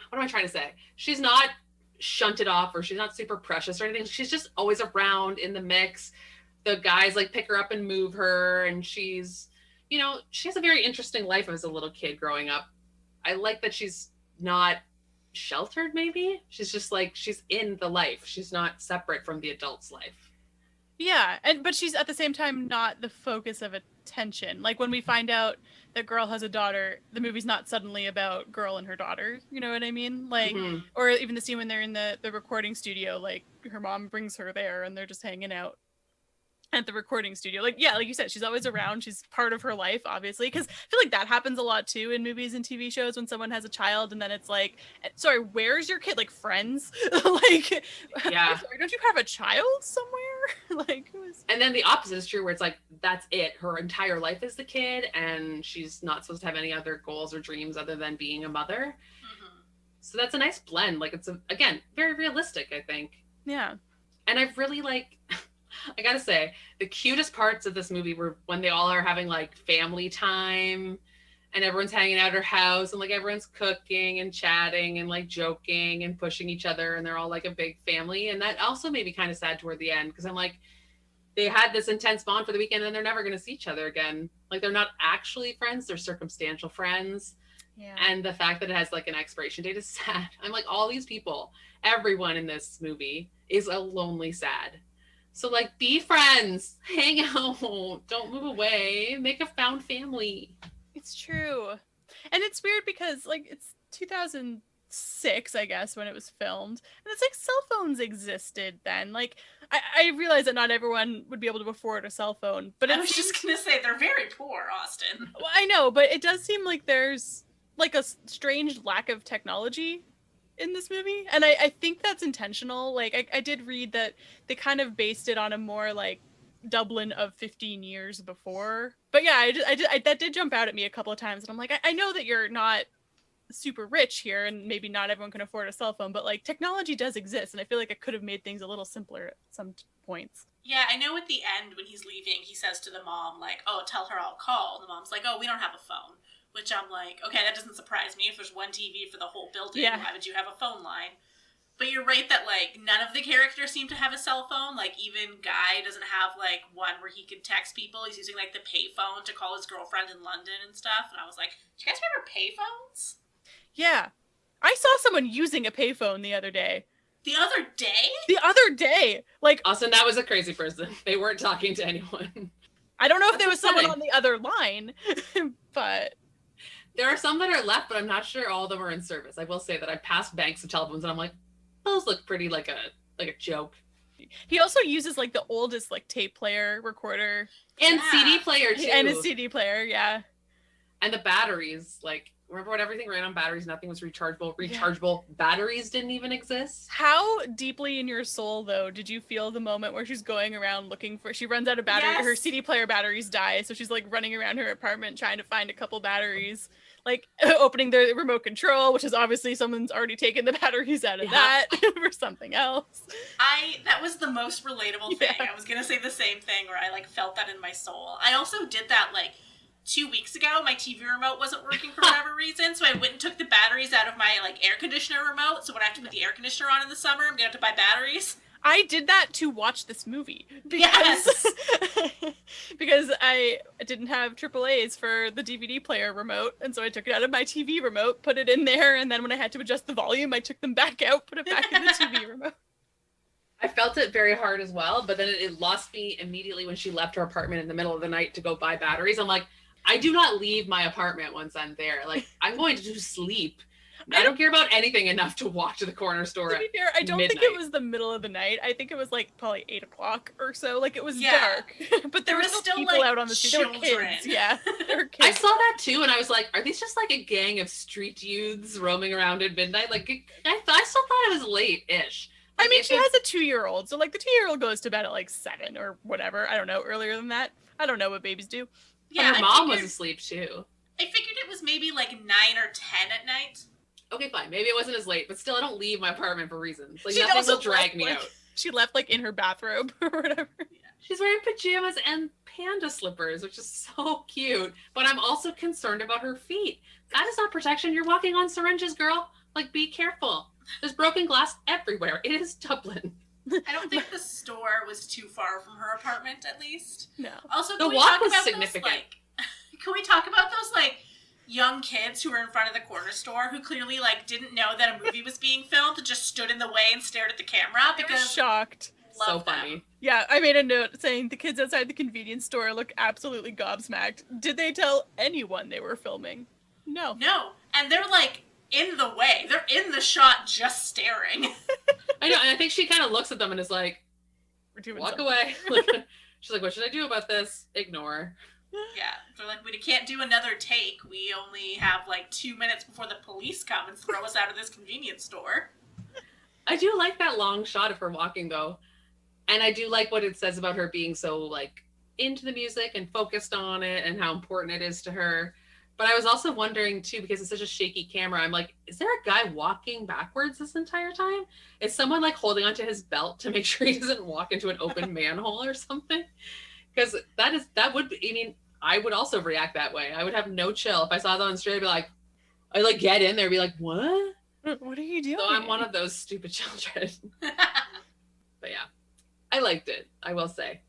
what am I trying to say? She's not shunted off or she's not super precious or anything. She's just always around in the mix. The guys like pick her up and move her, and she's, you know, she has a very interesting life as a little kid growing up. I like that she's not sheltered, maybe. She's just like, she's in the life. She's not separate from the adult's life. Yeah, but she's at the same time not the focus of attention. Like, when we find out that girl has a daughter, the movie's not suddenly about girl and her daughter. You know what I mean? Like, or even the scene when they're in the recording studio, like, her mom brings her there and they're just hanging out at the recording studio. Like, yeah, like you said, she's always around. She's part of her life, obviously, because I feel like that happens a lot too in movies and TV shows when someone has a child and then it's like, sorry, where's your kid? Like, friends? Like, yeah, sorry, don't you have a child somewhere? Like, and then the opposite is true, where it's like, that's it, her entire life is the kid and she's not supposed to have any other goals or dreams other than being a mother. So that's a nice blend. Like, it's again very realistic, I think. Yeah. And I've really like I gotta say, the cutest parts of this movie were when they all are having like family time and everyone's hanging out at her house and like everyone's cooking and chatting and like joking and pushing each other, and they're all like a big family. And that also made me kind of sad toward the end, because I'm like, they had this intense bond for the weekend and they're never going to see each other again. Like, they're not actually friends, they're circumstantial friends. Yeah. And the fact that it has like an expiration date is sad. I'm like, all these people, everyone in this movie is a lonely sad. So like, be friends, hang out, don't move away, make a found family. It's true. And it's weird because like, it's 2006, I guess, when it was filmed. And it's like, cell phones existed then. Like, I realize that not everyone would be able to afford a cell phone, but I was just gonna say, they're very poor, Austin. Well, I know, but it does seem like there's like a strange lack of technology in this movie, and I think that's intentional. Like, I did read that they kind of based it on a more like Dublin of 15 years before. But yeah, I that did jump out at me a couple of times, and I'm like, I know that you're not super rich here, and maybe not everyone can afford a cell phone, but like, technology does exist, and I feel like it could have made things a little simpler at some points. Yeah, I know at the end when he's leaving, he says to the mom like, "Oh, tell her I'll call." And the mom's like, "Oh, we don't have a phone." Which I'm like, okay, that doesn't surprise me. If there's one TV for the whole building, why would you have a phone line? But you're right that, like, none of the characters seem to have a cell phone. Like, even Guy doesn't have, like, one where he can text people. He's using, like, the payphone to call his girlfriend in London and stuff. And I was like, do you guys remember payphones? Yeah. I saw someone using a payphone the other day. The other day? The other day! Like, Austin, that was a crazy person. They weren't talking to anyone. I don't know if there was someone on the other line, but... There are some that are left, but I'm not sure all of them are in service. I will say that I passed banks of telephones and I'm like, those look pretty like a joke. He also uses like the oldest like tape player recorder. And CD player too. And a CD player, yeah. And the batteries, like, remember when everything ran on batteries, nothing was rechargeable? Rechargeable batteries didn't even exist. How deeply in your soul, though, did you feel the moment where she's going around looking for, she runs out of battery, her CD player batteries die, so she's like running around her apartment trying to find a couple batteries, like opening the remote control, which is obviously someone's already taken the batteries out of that for something else. That was the most relatable thing. I was gonna say the same thing, where I like felt that in my soul. I also did that like 2 weeks ago. My TV remote wasn't working for whatever reason, so I went and took the batteries out of my like air conditioner remote. So when I have to put the air conditioner on in the summer, I'm gonna have to buy batteries. I did that to watch this movie because Yes. because I didn't have AAA's for the DVD player remote, and so I took it out of my TV remote, put it in there, and then when I had to adjust the volume, I took them back out, put it back in the TV remote. I felt it very hard as well, but then it lost me immediately when she left her apartment in the middle of the night to go buy batteries. I'm like, I do not leave my apartment once I'm there. Like, I'm going to sleep. I don't care about anything enough to walk to the corner store. To be fair, I don't think midnight. it was the middle of the night. I think it was like probably 8 o'clock or so. Like it was Yeah. dark, but there were was still still, people like, out on the street. There were children. kids. Yeah, there were I kids. saw that too, and I was like, are these just like a gang of street youths roaming around at midnight? Like, I still thought it was late-ish. I Like, mean, if she has a 2-year-old, so like the 2-year-old goes to bed at like 7 or whatever. I don't know, earlier than that. I don't know what babies do. Yeah, her mom was asleep too. I figured it was maybe like 9 or 10 at night. Okay, fine. Maybe it wasn't as late, but still, I don't leave my apartment for reasons. Like, She nothing also will drag left, me like- out. She left like in her bathrobe or whatever. She's wearing pajamas and panda slippers, which is so cute. But I'm also concerned about her feet. That is not protection. You're walking on syringes, girl. Like, be careful. There's broken glass everywhere. It is Dublin. I don't think the store was too far from her apartment, at least. No. Also, The can we walk talk was about significant. those, like, can we talk about those, like, young kids who were in front of the corner store who clearly, like, didn't know that a movie was being filmed and just stood in the way and stared at the camera? I was Because shocked. So love them. funny. Yeah, I made a note saying the kids outside the convenience store look absolutely gobsmacked. Did they tell anyone they were filming? No. No, and they're, like, in the way. They're in the shot just staring. I know, and I think she kind of looks at them and is like, We're doing walk something. away. She's like, what should I do about this? Ignore. Yeah, they're like, we can't do another take. We only have, like, 2 minutes before the police come and throw us out of this convenience store. I do like that long shot of her walking, though. And I do like what it says about her being so, like, into the music and focused on it and how important it is to her. But I was also wondering, too, because it's such a shaky camera, I'm like, is there a guy walking backwards this entire time? Is someone, like, holding onto his belt to make sure he doesn't walk into an open manhole or something? Because that would be, I mean, I would also react that way. I would have no chill. If I saw that on the street, I'd be like, I'd, like, get in there and be like, what? What are you doing? So I'm one of those stupid children. But yeah, I liked it, I will say.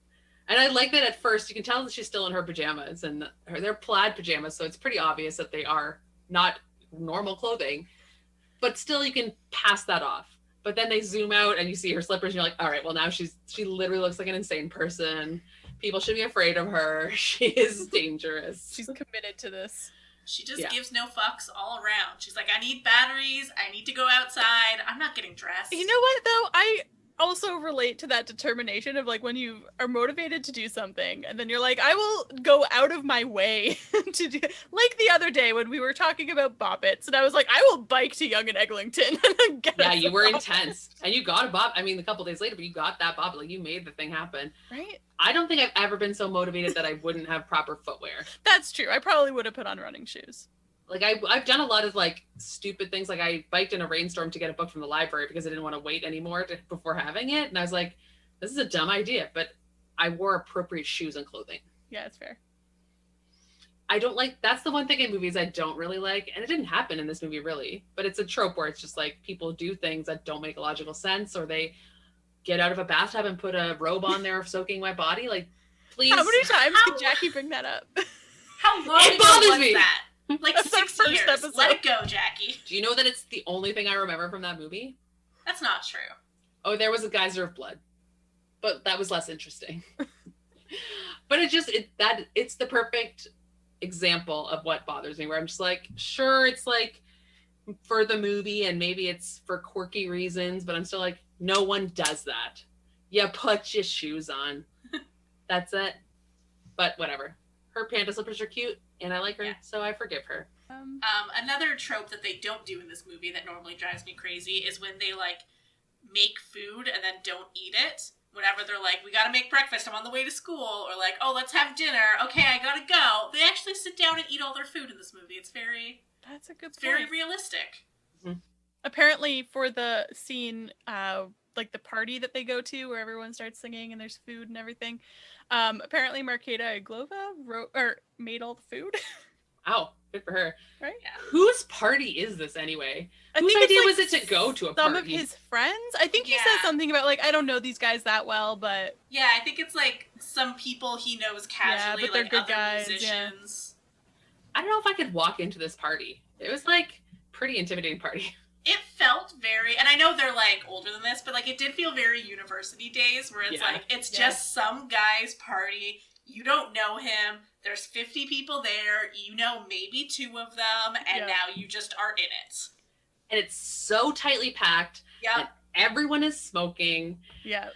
And I like that at first, you can tell that she's still in her pajamas, and they're plaid pajamas, so it's pretty obvious that they are not normal clothing. But still, you can pass that off. But then they zoom out and you see her slippers, and you're like, all right, well, now she literally looks like an insane person. People should be afraid of her. She is dangerous. She's committed to this. She just Yeah. gives no fucks all around. She's like, I need batteries. I need to go outside. I'm not getting dressed. You know what, though? I also relate to that determination of like when you are motivated to do something and then you're like, I will go out of my way to do, like the other day when we were talking about Bop Its and I was like, I will bike to Yonge and Eglinton and get Yeah, us you a were Bop intense. And you got a bop. I mean, a couple days later, but you got that bop. Like, you made the thing happen. It, right? I don't think I've ever been so motivated that I wouldn't have proper footwear. That's true. I probably would have put on running shoes. Like, I've done a lot of, like, stupid things. Like, I biked in a rainstorm to get a book from the library because I didn't want to wait anymore before having it. And I was like, this is a dumb idea. But I wore appropriate shoes and clothing. Yeah, it's fair. I don't like, that's the one thing in movies I don't really like. And it didn't happen in this movie, really. But it's a trope where it's just, like, people do things that don't make a logical sense. Or they get out of a bathtub and put a robe on there soaking my body. Like, please. How many times How- could Jackie bring that up? How long It ago bothers was me. that? Like That's our 6 first years. episode. Let it go, Jackie. Do you know that it's the only thing I remember from that movie? That's not true. Oh, there was a geyser of blood, but that was less interesting. But it's the perfect example of what bothers me, where I'm just like, sure, it's like for the movie and maybe it's for quirky reasons, but I'm still like, no one does that. You put your shoes on. That's it. But whatever. Her panda slippers are cute and I like her, Yeah. so I forgive her. Another trope that they don't do in this movie that normally drives me crazy is when they, like, make food and then don't eat it. Whenever they're like, we gotta make breakfast, I'm on the way to school. Or like, oh, let's have dinner. Okay, I gotta go. They actually sit down and eat all their food in this movie. It's very, That's a good it's very point. realistic. Apparently for the scene, like the party that they go to where everyone starts singing and there's food and everything, apparently Marketa Iglova made all the food. Wow, Good for her. Right? Yeah. Whose party is this anyway? I Whose think it's, idea like, was it to go to a some party? of his friends. I think he Yeah. said something about, like, I don't know these guys that well, but Yeah, I think it's like some people he knows casually, but they're like good other guys, musicians. I don't know if I could walk into this party. It was like pretty intimidating party. It felt very, and I know they're like older than this, but like it did feel very university days where it's Yeah. like, it's just some guy's party. You don't know him. There's 50 people there. You know maybe 2 of them, and now you just are in it. And it's so tightly packed. Yep. And everyone is smoking. yeah.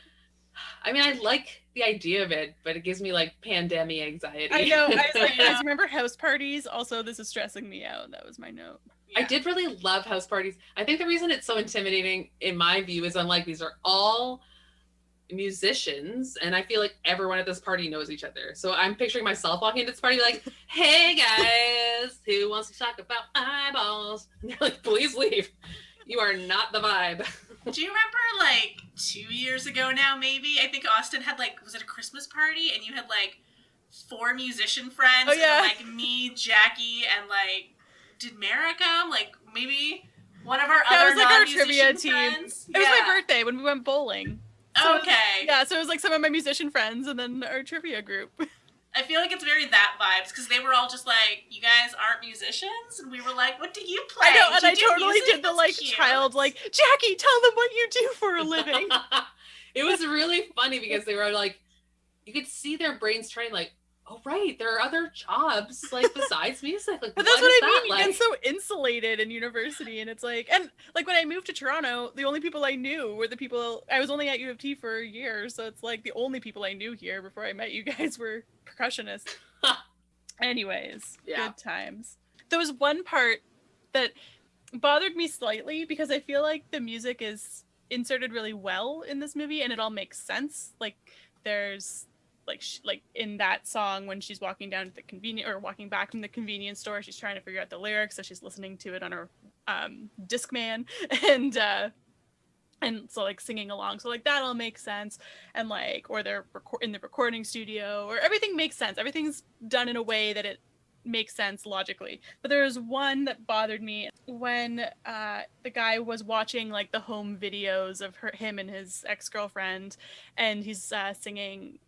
I mean, I like the idea of it, but it gives me like pandemic anxiety. I know. I was like, Yeah. I remember house parties. Also, this is stressing me out. That was my note. I did really love house parties. I think the reason it's so intimidating, in my view, is unlike these are all musicians, and I feel like everyone at this party knows each other. So I'm picturing myself walking into this party like, hey guys, who wants to talk about eyeballs? And they're like, please leave. You are not the vibe. Do you remember like 2 years ago now, maybe? I think Austin had like, was it a Christmas party? And you had like 4 musician friends. Oh, yeah. And, like me, Jackie, and like, did Mara come? Like maybe one of our That other was like our non-musician trivia team. friends? It was my birthday when we went bowling. So Okay. Yeah, so it was like some of my musician friends and then our trivia group. I feel like it's very that vibes because they were all just like, "You guys aren't musicians," and we were like, "What do you play?" I know, and Do you I do totally music? did the That's like cute." child, like, Jackie, tell them what you do for a living. It was really funny because they were like, you could see their brains turning like, oh right, there are other jobs like besides music. Like, But that's what is I that mean. like? You get so insulated in university, and it's like, and like when I moved to Toronto, the only people I knew were the people I was only at U of T for a year, so it's like the only people I knew here before I met you guys were percussionists. Anyways, Yeah. good times. There was one part that bothered me slightly because I feel like the music is inserted really well in this movie, and it all makes sense. Like there's like in that song when she's walking down to the walking back from the convenience store, she's trying to figure out the lyrics, so she's listening to it on her Discman, and so like singing along, so like that all makes sense, and like, or they're in the recording studio, or everything makes sense, everything's done in a way that it makes sense logically. But there was one that bothered me when the guy was watching like the home videos of him and his ex-girlfriend, and he's singing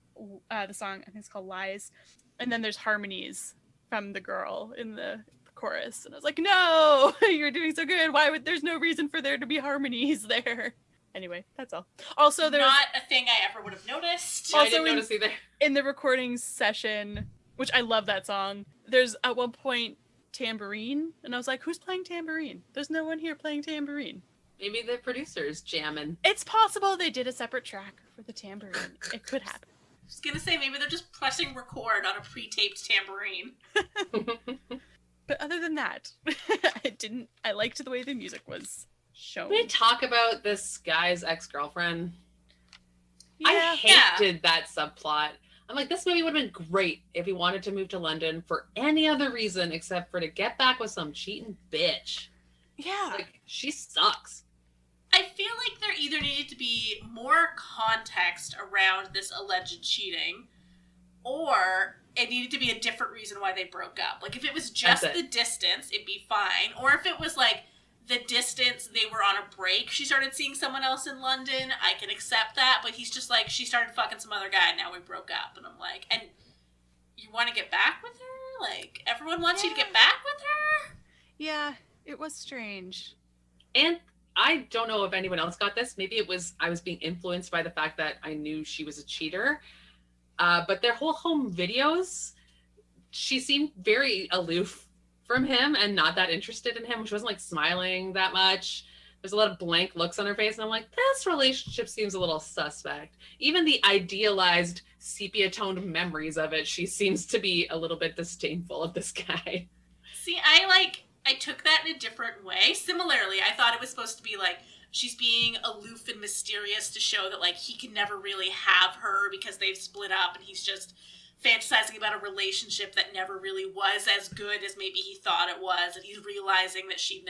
the song, I think it's called Lies, and then there's harmonies from the girl in the chorus, and I was like, no, you're doing so good, there's no reason for there to be harmonies there. Anyway, that's all. Also, there's not a thing I ever would have noticed. I also didn't notice either. in the recording session, which I love that song, there's at one point tambourine, and I was like, who's playing tambourine? There's no one here playing tambourine. Maybe the producers jamming. It's possible they did a separate track for the tambourine. It could happen. I was gonna say maybe they're just pressing record on a pre-taped tambourine. But other than that, I liked the way the music was shown. Can we talk about this guy's ex-girlfriend? I Yeah. hated that subplot. I'm like, this movie would have been great if he wanted to move to London for any other reason except for to get back with some cheating bitch. Yeah. Like, she sucks. I feel like there either needed to be more context around this alleged cheating, or it needed to be a different reason why they broke up. Like, if it was just That's it. the distance, it'd be fine. Or if it was, like, the distance, they were on a break, she started seeing someone else in London, I can accept that. But he's just like, she started fucking some other guy, and now we broke up. And I'm like, and you want to get back with her? Like, everyone wants you to get back with her? Yeah, it was strange. And I don't know if anyone else got this. Maybe I was being influenced by the fact that I knew she was a cheater. But their whole home videos, she seemed very aloof from him and not that interested in him. She wasn't like smiling that much. There's a lot of blank looks on her face. And I'm like, this relationship seems a little suspect. Even the idealized sepia-toned memories of it, she seems to be a little bit disdainful of this guy. See, I took that in a different way. Similarly, I thought it was supposed to be like, she's being aloof and mysterious to show that, like, he can never really have her because they've split up and he's just fantasizing about a relationship that never really was as good as maybe he thought it was, and he's realizing that she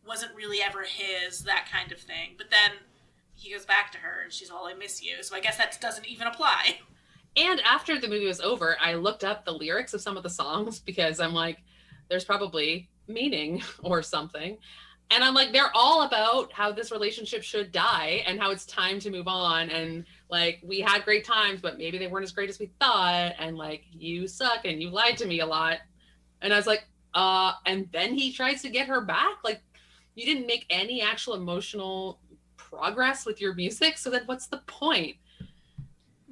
wasn't really ever his, that kind of thing. But then he goes back to her and she's all, I miss you. So I guess that doesn't even apply. And after the movie was over, I looked up the lyrics of some of the songs because I'm like, there's probably meaning or something. And I'm like, they're all about how this relationship should die and how it's time to move on. And like, we had great times, but maybe they weren't as great as we thought. And like, you suck and you lied to me a lot. And I was like, and then he tries to get her back. Like, you didn't make any actual emotional progress with your music. So then what's the point?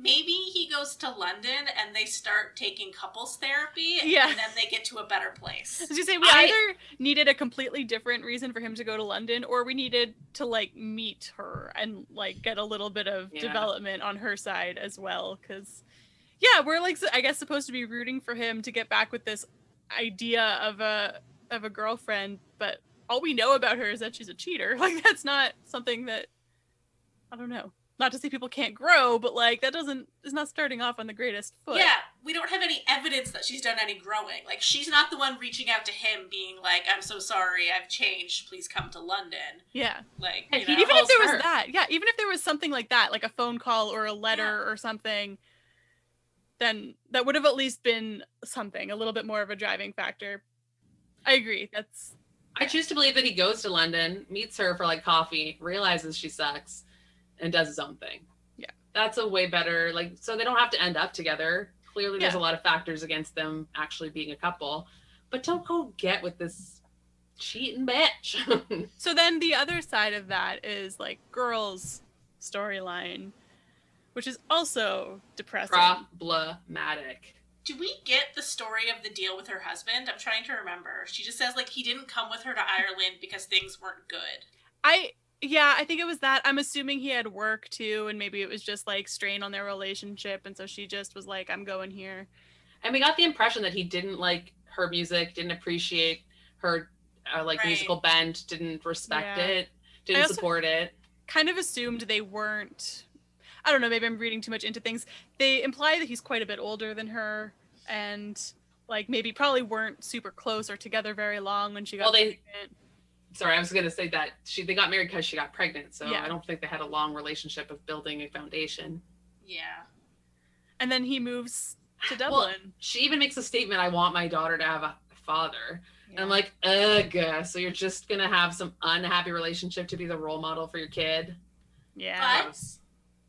Maybe he goes to London and they start taking couples therapy, Yeah. and then they get to a better place. As you say, we either needed a completely different reason for him to go to London, or we needed to like meet her and like get a little bit of development on her side as well. Because we're like, I guess, supposed to be rooting for him to get back with this idea of a girlfriend, but all we know about her is that she's a cheater. Like, that's not something that, I don't know. Not to say people can't grow, but like that is not starting off on the greatest foot. Yeah, we don't have any evidence that she's done any growing. Like, she's not the one reaching out to him being like, I'm so sorry, I've changed, please come to London. Yeah. Like, even if there was that, even if there was something like that, like a phone call or a letter or something, then that would have at least been something, a little bit more of a driving factor. I agree. I choose to believe that he goes to London, meets her for like coffee, realizes she sucks, and does his own thing. Yeah. That's a way better, like, so they don't have to end up together. Clearly there's a lot of factors against them actually being a couple, but don't go get with this cheating bitch. So then the other side of that is like girls' storyline, which is also depressing. Problematic. Do we get the story of the deal with her husband? I'm trying to remember. She just says like he didn't come with her to Ireland because things weren't good. I think it was that. I'm assuming he had work too, and maybe it was just like strain on their relationship, and so she just was like, I'm going here. And we got the impression that he didn't like her music, didn't appreciate her musical bent, didn't respect it, didn't support it. Kind of assumed they weren't, I don't know, maybe I'm reading too much into things. They imply that he's quite a bit older than her, and like maybe probably weren't super close or together very long when she got pregnant. Sorry, I was going to say that they got married because she got pregnant, so I don't think they had a long relationship of building a foundation. Yeah. And then he moves to Dublin. Well, she even makes a statement, I want my daughter to have a father. Yeah. And I'm like, ugh, so you're just going to have some unhappy relationship to be the role model for your kid? Yeah.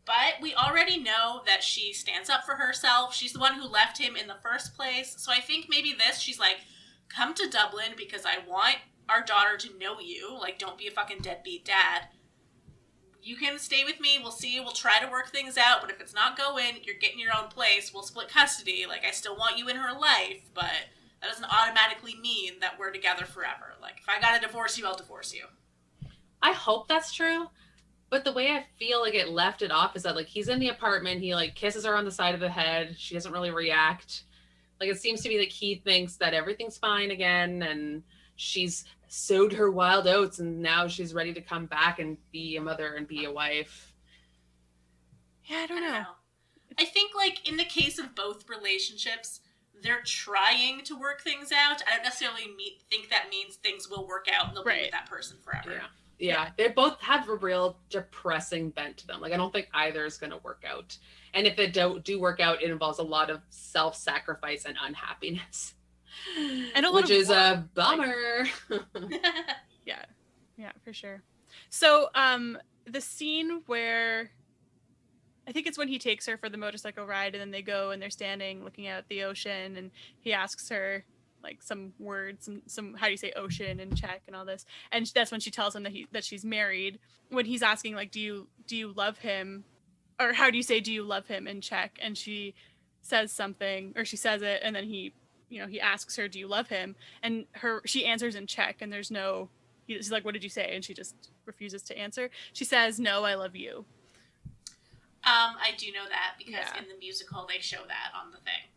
But we already know that she stands up for herself. She's the one who left him in the first place. So I think maybe she's like, come to Dublin because I want our daughter to know you. Like, don't be a fucking deadbeat dad. You can stay with me. We'll see. We'll try to work things out. But if it's not going, you're getting your own place. We'll split custody. Like, I still want you in her life. But that doesn't automatically mean that we're together forever. Like, if I gotta divorce you, I'll divorce you. I hope that's true. But the way I feel like it left it off is that, like, he's in the apartment. He, like, kisses her on the side of the head. She doesn't really react. Like, it seems to be like he thinks that everything's fine again. And she's sowed her wild oats and now she's ready to come back and be a mother and be a wife. Yeah, I don't know. I think, like, in the case of both relationships, they're trying to work things out. I don't necessarily think that means things will work out and they'll be with that person forever. Yeah. They both have a real depressing bent to them. Like, I don't think either is going to work out. And if they do work out, it involves a lot of self-sacrifice and unhappiness. And which is a bummer. Yeah, for sure. So the scene where I think it's when he takes her for the motorcycle ride and then they go and they're standing looking out at the ocean and he asks her like some words, some how do you say ocean in Czech and all this, and that's when she tells him that she's married. When he's asking like do you love him, or how do you say do you love him in Czech, and she says something, or she says it, and then he asks her, do you love him? And she answers in Czech, and he's like, what did you say? And she just refuses to answer. She says, no, I love you. I do know that because in the musical, they show that on the thing.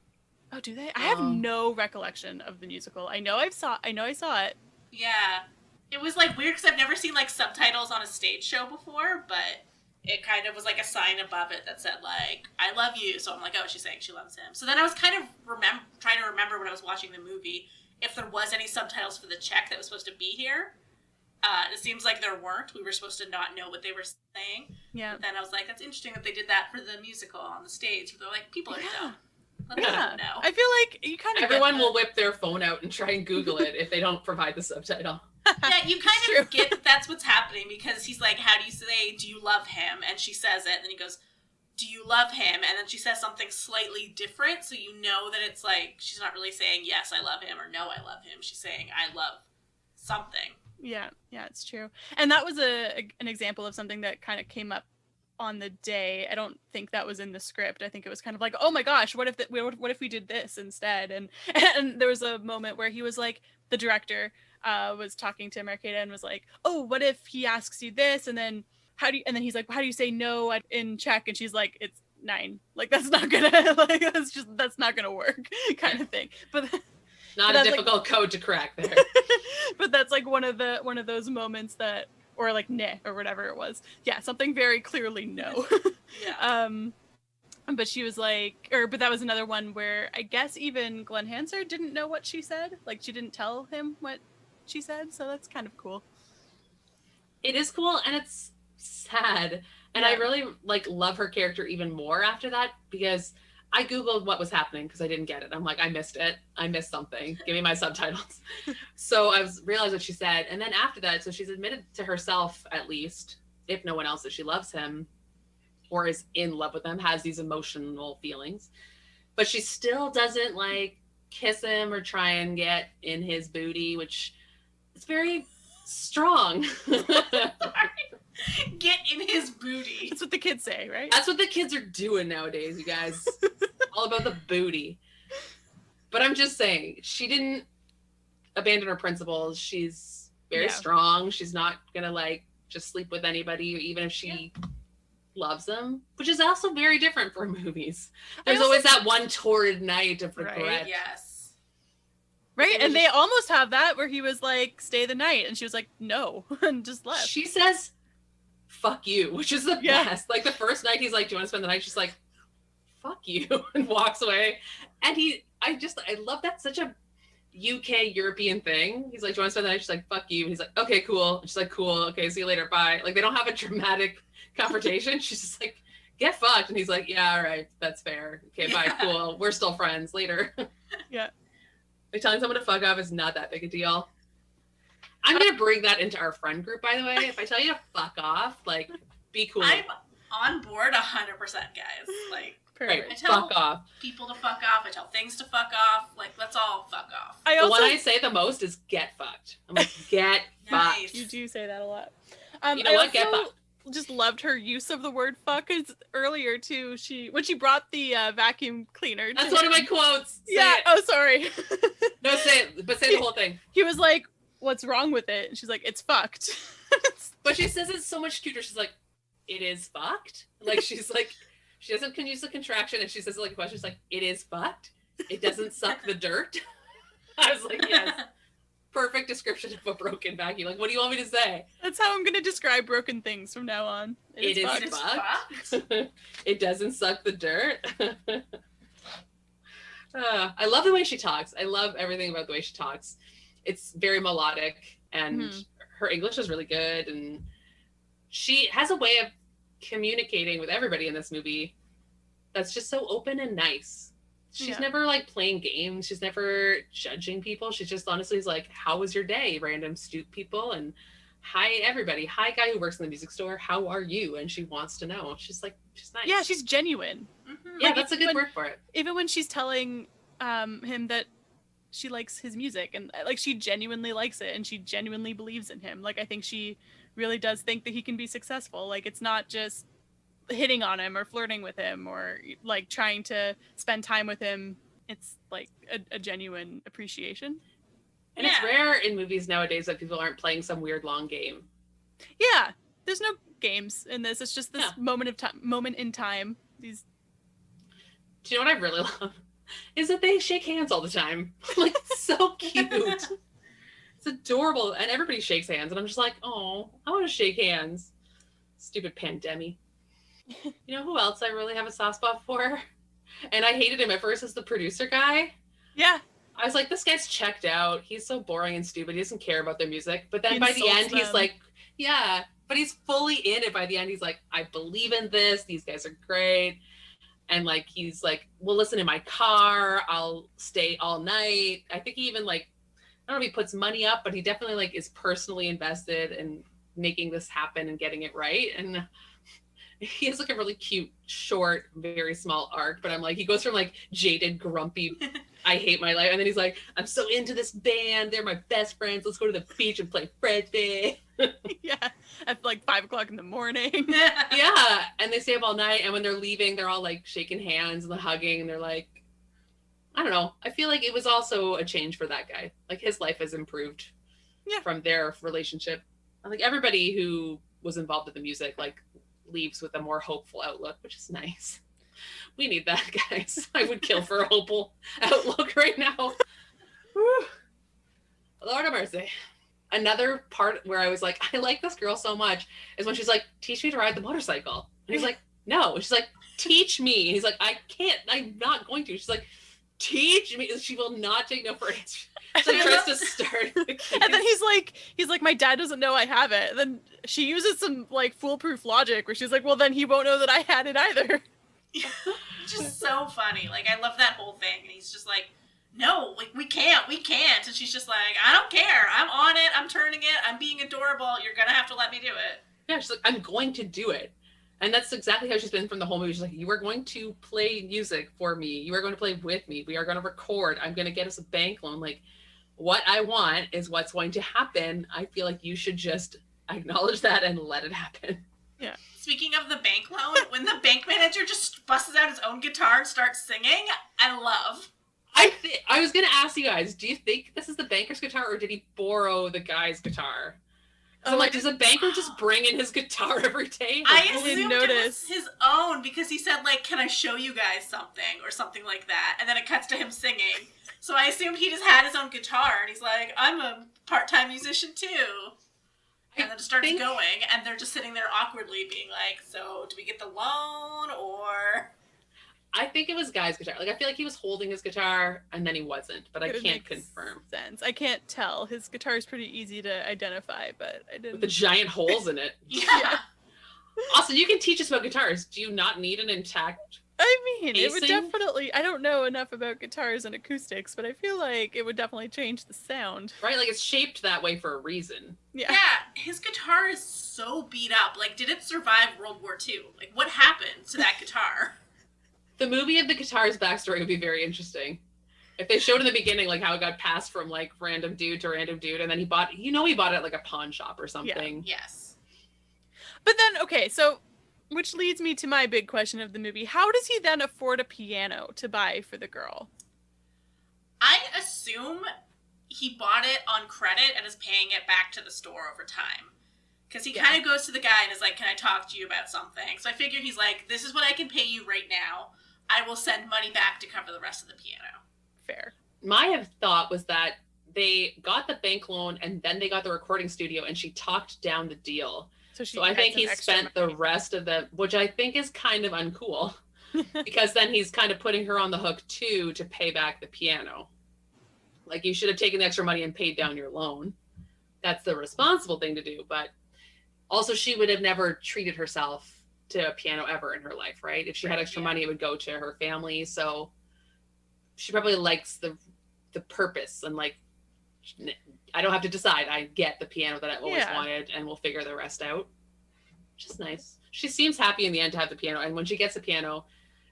Oh, do they? I have no recollection of the musical. I know I saw it. Yeah. It was like weird because I've never seen like subtitles on a stage show before, but it kind of was like a sign above it that said like, I love you. So I'm like, oh, she's saying she loves him. So then I was kind of trying to remember when I was watching the movie if there was any subtitles for the Czech that was supposed to be here. It seems like there weren't. We were supposed to not know what they were saying. Yeah. But then I was like, that's interesting that they did that for the musical on the stage. They're like, people are dumb. Let Yeah. them know. I feel like you kind of Everyone will whip their phone out and try and Google it if they don't provide the subtitle. Yeah, you kind True. of get that that's what's happening because he's like, how do you say, do you love him? And she says it, and then he goes, do you love him? And then she says something slightly different, so you know that it's like, she's not really saying, yes, I love him, or no, I love him. She's saying, I love something. Yeah, it's true. And that was an example of something that kind of came up on the day. I don't think that was in the script. I think it was kind of like, oh my gosh, what if we did this instead? And there was a moment where he was like, the director was talking to Mercada and was like, oh, what if he asks you this, and then he's like, how do you say no in Czech? And she's like, it's 9. Like, that's not gonna that's not gonna work, kind of thing. But Not a difficult code to crack there. But that's like one of those moments that, or like nah, or whatever it was. Yeah, something very clearly no. Yeah. But she was like, but that was another one where I guess even Glenn Hanser didn't know what she said. Like, she didn't tell him what she said, so that's kind of cool. It is cool, and it's sad. And I really love her character even more after that, because I Googled what was happening because I didn't get it. I'm like, I missed it. I missed something. Give me my subtitles. So I realized what she said. And then after that, so she's admitted to herself, at least, if no one else, that she loves him or is in love with him, has these emotional feelings. But she still doesn't kiss him or try and get in his booty, which is very strong. Get in his booty. That's what the kids say, right? That's what the kids are doing nowadays, you guys. All about the booty. But I'm just saying, she didn't abandon her principles. She's very strong. She's not gonna just sleep with anybody, even if she loves them, which is also very different for movies. There's always that one torrid night of regret. Right, yes. Right, and they almost have that where he was like, stay the night, and she was like, no, and just left. She says, fuck you, which is the best. Like, the first night, he's like, do you want to spend the night? She's like, fuck you, and walks away. And I love that, such a UK European thing. He's like, do you want to spend the night? She's like, fuck you. And he's like, okay, cool. And she's like, cool, okay, see you later, bye. Like, they don't have a dramatic confrontation. She's just like, get fucked. And he's like, yeah, all right, that's fair. Okay, bye, cool. We're still friends later. Yeah. Like, telling someone to fuck off is not that big a deal. I'm going to bring that into our friend group, by the way. If I tell you to fuck off, be cool. I'm on board 100%, guys. Right, I tell fuck off. people to fuck off. I tell things to fuck off. Let's all fuck off. The one I say the most is get fucked. I'm like, get fucked. You do say that a lot. You know what? Get fucked. Just loved her use of the word fuck. Cause earlier too, when she brought the vacuum cleaner. That's one of my quotes. Say it. Oh, sorry. No, say it, but say the whole thing. He was like, "What's wrong with it?" And she's like, "It's fucked." But she says it's so much cuter. She's like, "It is fucked." She's like, she doesn't use the contraction, and she says it like a question. She's like, "It is fucked. It doesn't suck the dirt." I was like, yes. Perfect description of a broken vacuum. Like, what do you want me to say? That's how I'm going to describe broken things from now on. It is fucked. It doesn't suck the dirt. I love the way she talks. I love everything about the way she talks. It's very melodic, and her English is really good, and she has a way of communicating with everybody in this movie that's just so open and nice. She's never playing games. She's never judging people. She just honestly is like, how was your day? Random stoop people, and hi everybody. Hi guy who works in the music store. How are you? And she wants to know. She's nice. Yeah, she's genuine. Mm-hmm. Yeah, that's a good word for it. Even when she's telling him that she likes his music, and she genuinely likes it, and she genuinely believes in him. I think she really does think that he can be successful. It's not just hitting on him or flirting with him or trying to spend time with him. It's a genuine appreciation. And it's rare in movies nowadays that people aren't playing some weird long game. Yeah, there's no games in this. It's just this moment in time. Do you know what I really love? Is that they shake hands all the time. So cute. It's adorable. And everybody shakes hands. And I'm just like, oh, I want to shake hands. Stupid pandemic. You know who else I really have a soft spot for? And I hated him at first as the producer guy. Yeah. I was like, this guy's checked out. He's so boring and stupid. He doesn't care about their music. But then by the end, he's like, yeah. But he's fully in it by the end. He's like, I believe in this. These guys are great. And like, he's like, we'll listen in my car. I'll stay all night. I think he even like, I don't know if he puts money up, but he definitely like is personally invested in making this happen and getting it right. And he has like a really cute, short, very small arc, but I'm like, he goes from like jaded, grumpy, I hate my life. And then he's like, I'm so into this band. They're my best friends. Let's go to the beach and play frisbee. Yeah. At like 5 o'clock in the morning. Yeah. And they stay up all night. And when they're leaving, they're all like shaking hands and hugging. And they're like, I don't know. I feel like it was also a change for that guy. Like his life has improved from their relationship. I think everybody who was involved with the music, like, leaves with a more hopeful outlook, which is nice. We need that, guys. I would kill for a hopeful outlook right now. Whew. Lord have mercy. Another part where I was like, I like this girl so much is when she's like, teach me to ride the motorcycle. And he's like, no. And she's like, teach me. And he's like, I can't. I'm not going to. She's like, teach me. She will not take no for an answer. So he tries to start. And then he's like, my dad doesn't know I have it. And then she uses some like foolproof logic where she's like, well, then he won't know that I had it either. Just so funny. Like, I love that whole thing. And he's just like, no, like, we can't. And she's just like, I don't care. I'm on it. I'm turning it. I'm being adorable. You're going to have to let me do it. Yeah, she's like, I'm going to do it. And that's exactly how she's been from the whole movie. She's like, you are going to play music for me. You are going to play with me. We are going to record. I'm going to get us a bank loan. Like, what I want is what's going to happen. I feel like you should just acknowledge that and let it happen. Yeah. Speaking of the bank loan, when the bank manager just busts out his own guitar and starts singing, I love. I was going to ask you guys, do you think this is the banker's guitar or did he borrow the guy's guitar? So like, does a banker just bring in his guitar every day? I assumed it was his own because he said, like, can I show you guys something or something like that? And then it cuts to him singing. So I assumed he just had his own guitar and he's like, I'm a part-time musician too. And then it starts going and they're just sitting there awkwardly being like, so do we get the loan or... I think it was Guy's guitar. Like, I feel like he was holding his guitar and then he wasn't, but I can't confirm. Sense. I can't tell. His guitar is pretty easy to identify, but I didn't. With the giant holes in it. Yeah. Also, you can teach us about guitars. Do you not need an intact? I mean, it would Pacing? definitely. I don't know enough about guitars and acoustics, but I feel like it would definitely change the sound. Right? Like, it's shaped that way for a reason. Yeah. Yeah, his guitar is so beat up. Like, did it survive World War II? Like, what happened to that guitar? The movie of the guitar's backstory would be very interesting. If they showed in the beginning, like, how it got passed from, like, random dude to random dude, and then he bought it at, like, a pawn shop or something. Yeah. Yes. But then, okay, so, which leads me to my big question of the movie. How does he then afford a piano to buy for the girl? I assume he bought it on credit and is paying it back to the store over time. Because he kind of goes to the guy and is like, can I talk to you about something? So I figure he's like, this is what I can pay you right now. I will send money back to cover the rest of the piano. Fair. My thought was that they got the bank loan and then they got the recording studio and she talked down the deal. So I think he spent the rest of which I think is kind of uncool. Because then he's kind of putting her on the hook too to pay back the piano. Like, you should have taken the extra money and paid down your loan. That's the responsible thing to do. But also, she would have never treated herself to a piano ever in her life, right? If she had extra money, it would go to her family. So she probably likes the purpose and, like, I don't have to decide. I get the piano that I always wanted and we'll figure the rest out. Which is nice. She seems happy in the end to have the piano. And when she gets the piano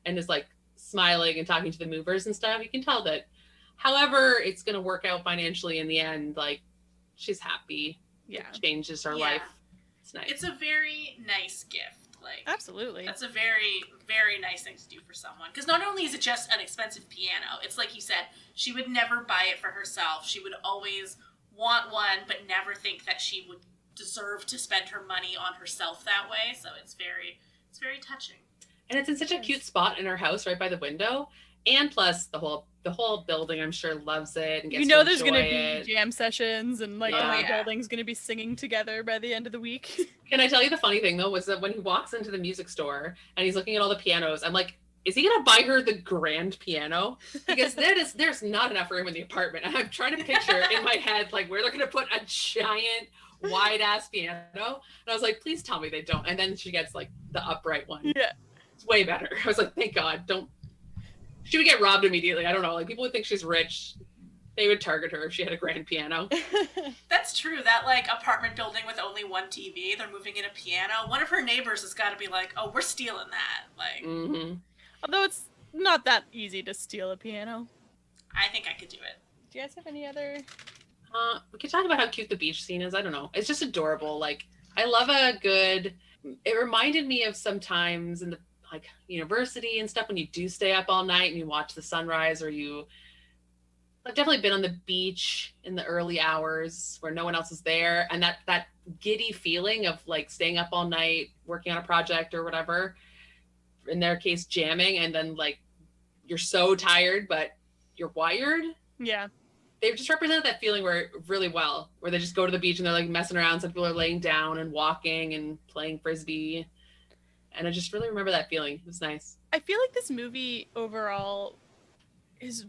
and is, like, smiling and talking to the movers and stuff, you can tell that however it's going to work out financially in the end, like, she's happy. Yeah. It changes her life. It's nice. It's a very nice gift. Like, absolutely. That's a very, very nice thing to do for someone. Because not only is it just an expensive piano, it's like you said, she would never buy it for herself. She would always want one, but never think that she would deserve to spend her money on herself that way. So it's very touching. And it's in such a cute spot in her house right by the window. And plus the whole building, I'm sure, loves it and gets to there's enjoy gonna it. be jam sessions and like the whole building's gonna be singing together by the end of the week. Can I tell you the funny thing though was that when he walks into the music store and he's looking at all the pianos, I'm like, is he gonna buy her the grand piano? Because there's not enough room in the apartment. And I'm trying to picture in my head like where they're gonna put a giant wide ass piano. And I was like, please tell me they don't. And then she gets like the upright one. Yeah. It's way better. I was like, thank God, she would get robbed immediately. I don't know. Like, people would think she's rich. They would target her if she had a grand piano. That's true. That, like, apartment building with only one TV, they're moving in a piano. One of her neighbors has got to be like, oh, we're stealing that. Like, Although it's not that easy to steal a piano. I think I could do it. Do you guys have any other? We could talk about how cute the beach scene is. I don't know. It's just adorable. Like, I love it reminded me of sometimes in the, like, university and stuff, when you do stay up all night and you watch the sunrise, or I've definitely been on the beach in the early hours where no one else is there. And that giddy feeling of, like, staying up all night, working on a project or whatever, in their case, jamming. And then, like, you're so tired, but you're wired. Yeah. They've just represented that feeling really well, where they just go to the beach and they're, like, messing around. Some people are laying down and walking and playing Frisbee. And I just really remember that feeling. It was nice. I feel like this movie overall is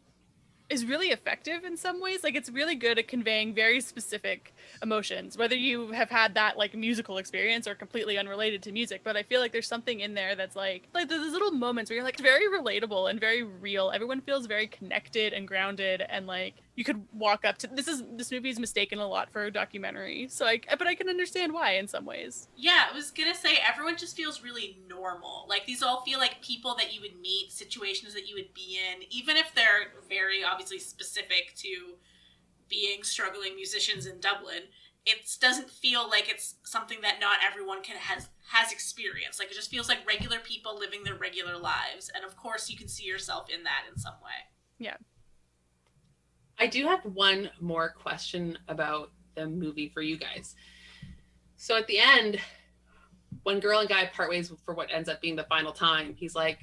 really effective in some ways. Like, it's really good at conveying very specific emotions, whether you have had that, like, musical experience or completely unrelated to music. But I feel like there's something in there that's like there's little moments where you're, like, very relatable and very real. Everyone feels very connected and grounded, and, like, you could walk up to this movie is mistaken a lot for a documentary. So but I can understand why in some ways. Yeah, I was gonna say, everyone just feels really normal. Like, these all feel like people that you would meet, situations that you would be in, even if they're very obviously specific to being struggling musicians in Dublin. It doesn't feel like it's something that not everyone has experienced. Like, it just feels like regular people living their regular lives. And of course you can see yourself in that in some way. Yeah. I do have one more question about the movie for you guys. So at the end, when girl and guy part ways for what ends up being the final time, he's like,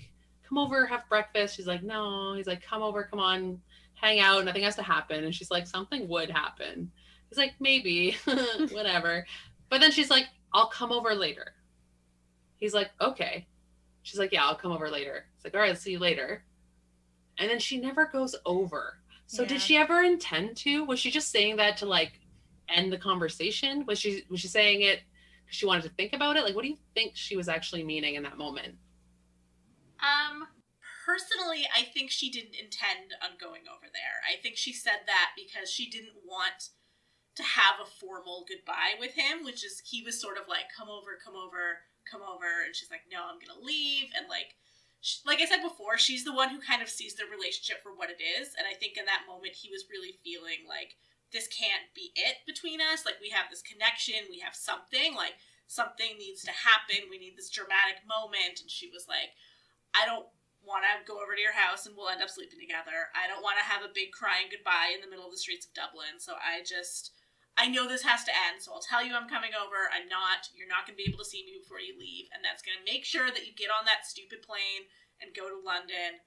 come over, have breakfast. She's like, no. He's like, come over, come on, hang out. Nothing has to happen. And she's like, something would happen. He's like, maybe, whatever. But then she's like, I'll come over later. He's like, okay. She's like, yeah, I'll come over later. It's like, all right, I'll see you later. And then she never goes over. So Did she ever intend to? Was she just saying that to, like, end the conversation? Was she saying it because she wanted to think about it? Like, what do you think she was actually meaning in that moment? Personally, I think she didn't intend on going over there. I think she said that because she didn't want to have a formal goodbye with him, which is, he was sort of like, come over. And she's like, no, I'm going to leave. And, like I said before, she's the one who kind of sees the relationship for what it is. And I think in that moment, he was really feeling like, this can't be it between us. Like, we have this connection, we have something, like, something needs to happen. We need this dramatic moment. And she was like, I don't want to go over to your house and we'll end up sleeping together. I don't want to have a big crying goodbye in the middle of the streets of Dublin. So I know this has to end. So I'll tell you I'm coming over. You're not going to be able to see me before you leave. And that's going to make sure that you get on that stupid plane and go to London,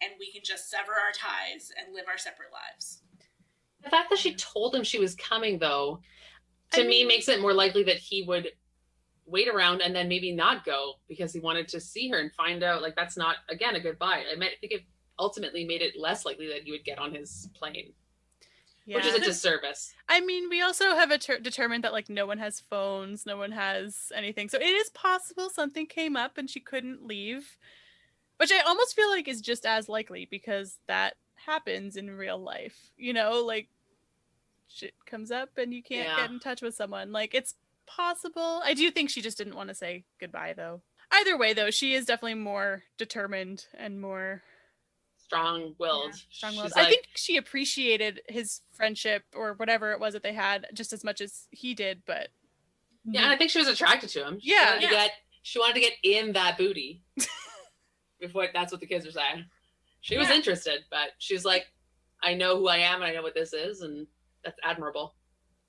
and we can just sever our ties and live our separate lives. The fact that she told him she was coming, though, to me makes it more likely that he would wait around and then maybe not go because he wanted to see her and find out, like, that's not, again, a goodbye. I think it ultimately made it less likely that he would get on his plane, which is a disservice. I mean, we also have determined that, like, no one has phones, no one has anything. So it is possible something came up and she couldn't leave, which I almost feel like is just as likely because that happens in real life. You know, like, shit comes up and you can't get in touch with someone. Like, it's possible. I do think she just didn't want to say goodbye, though. Either way, though, she is definitely more determined and more strong-willed. Yeah, strong-willed. I think she appreciated his friendship or whatever it was that they had just as much as he did, but yeah, and I think she was attracted to him. She wanted to get in that booty. That's what the kids are saying. She was interested, but she's like, I know who I am and I know what this is, and that's admirable.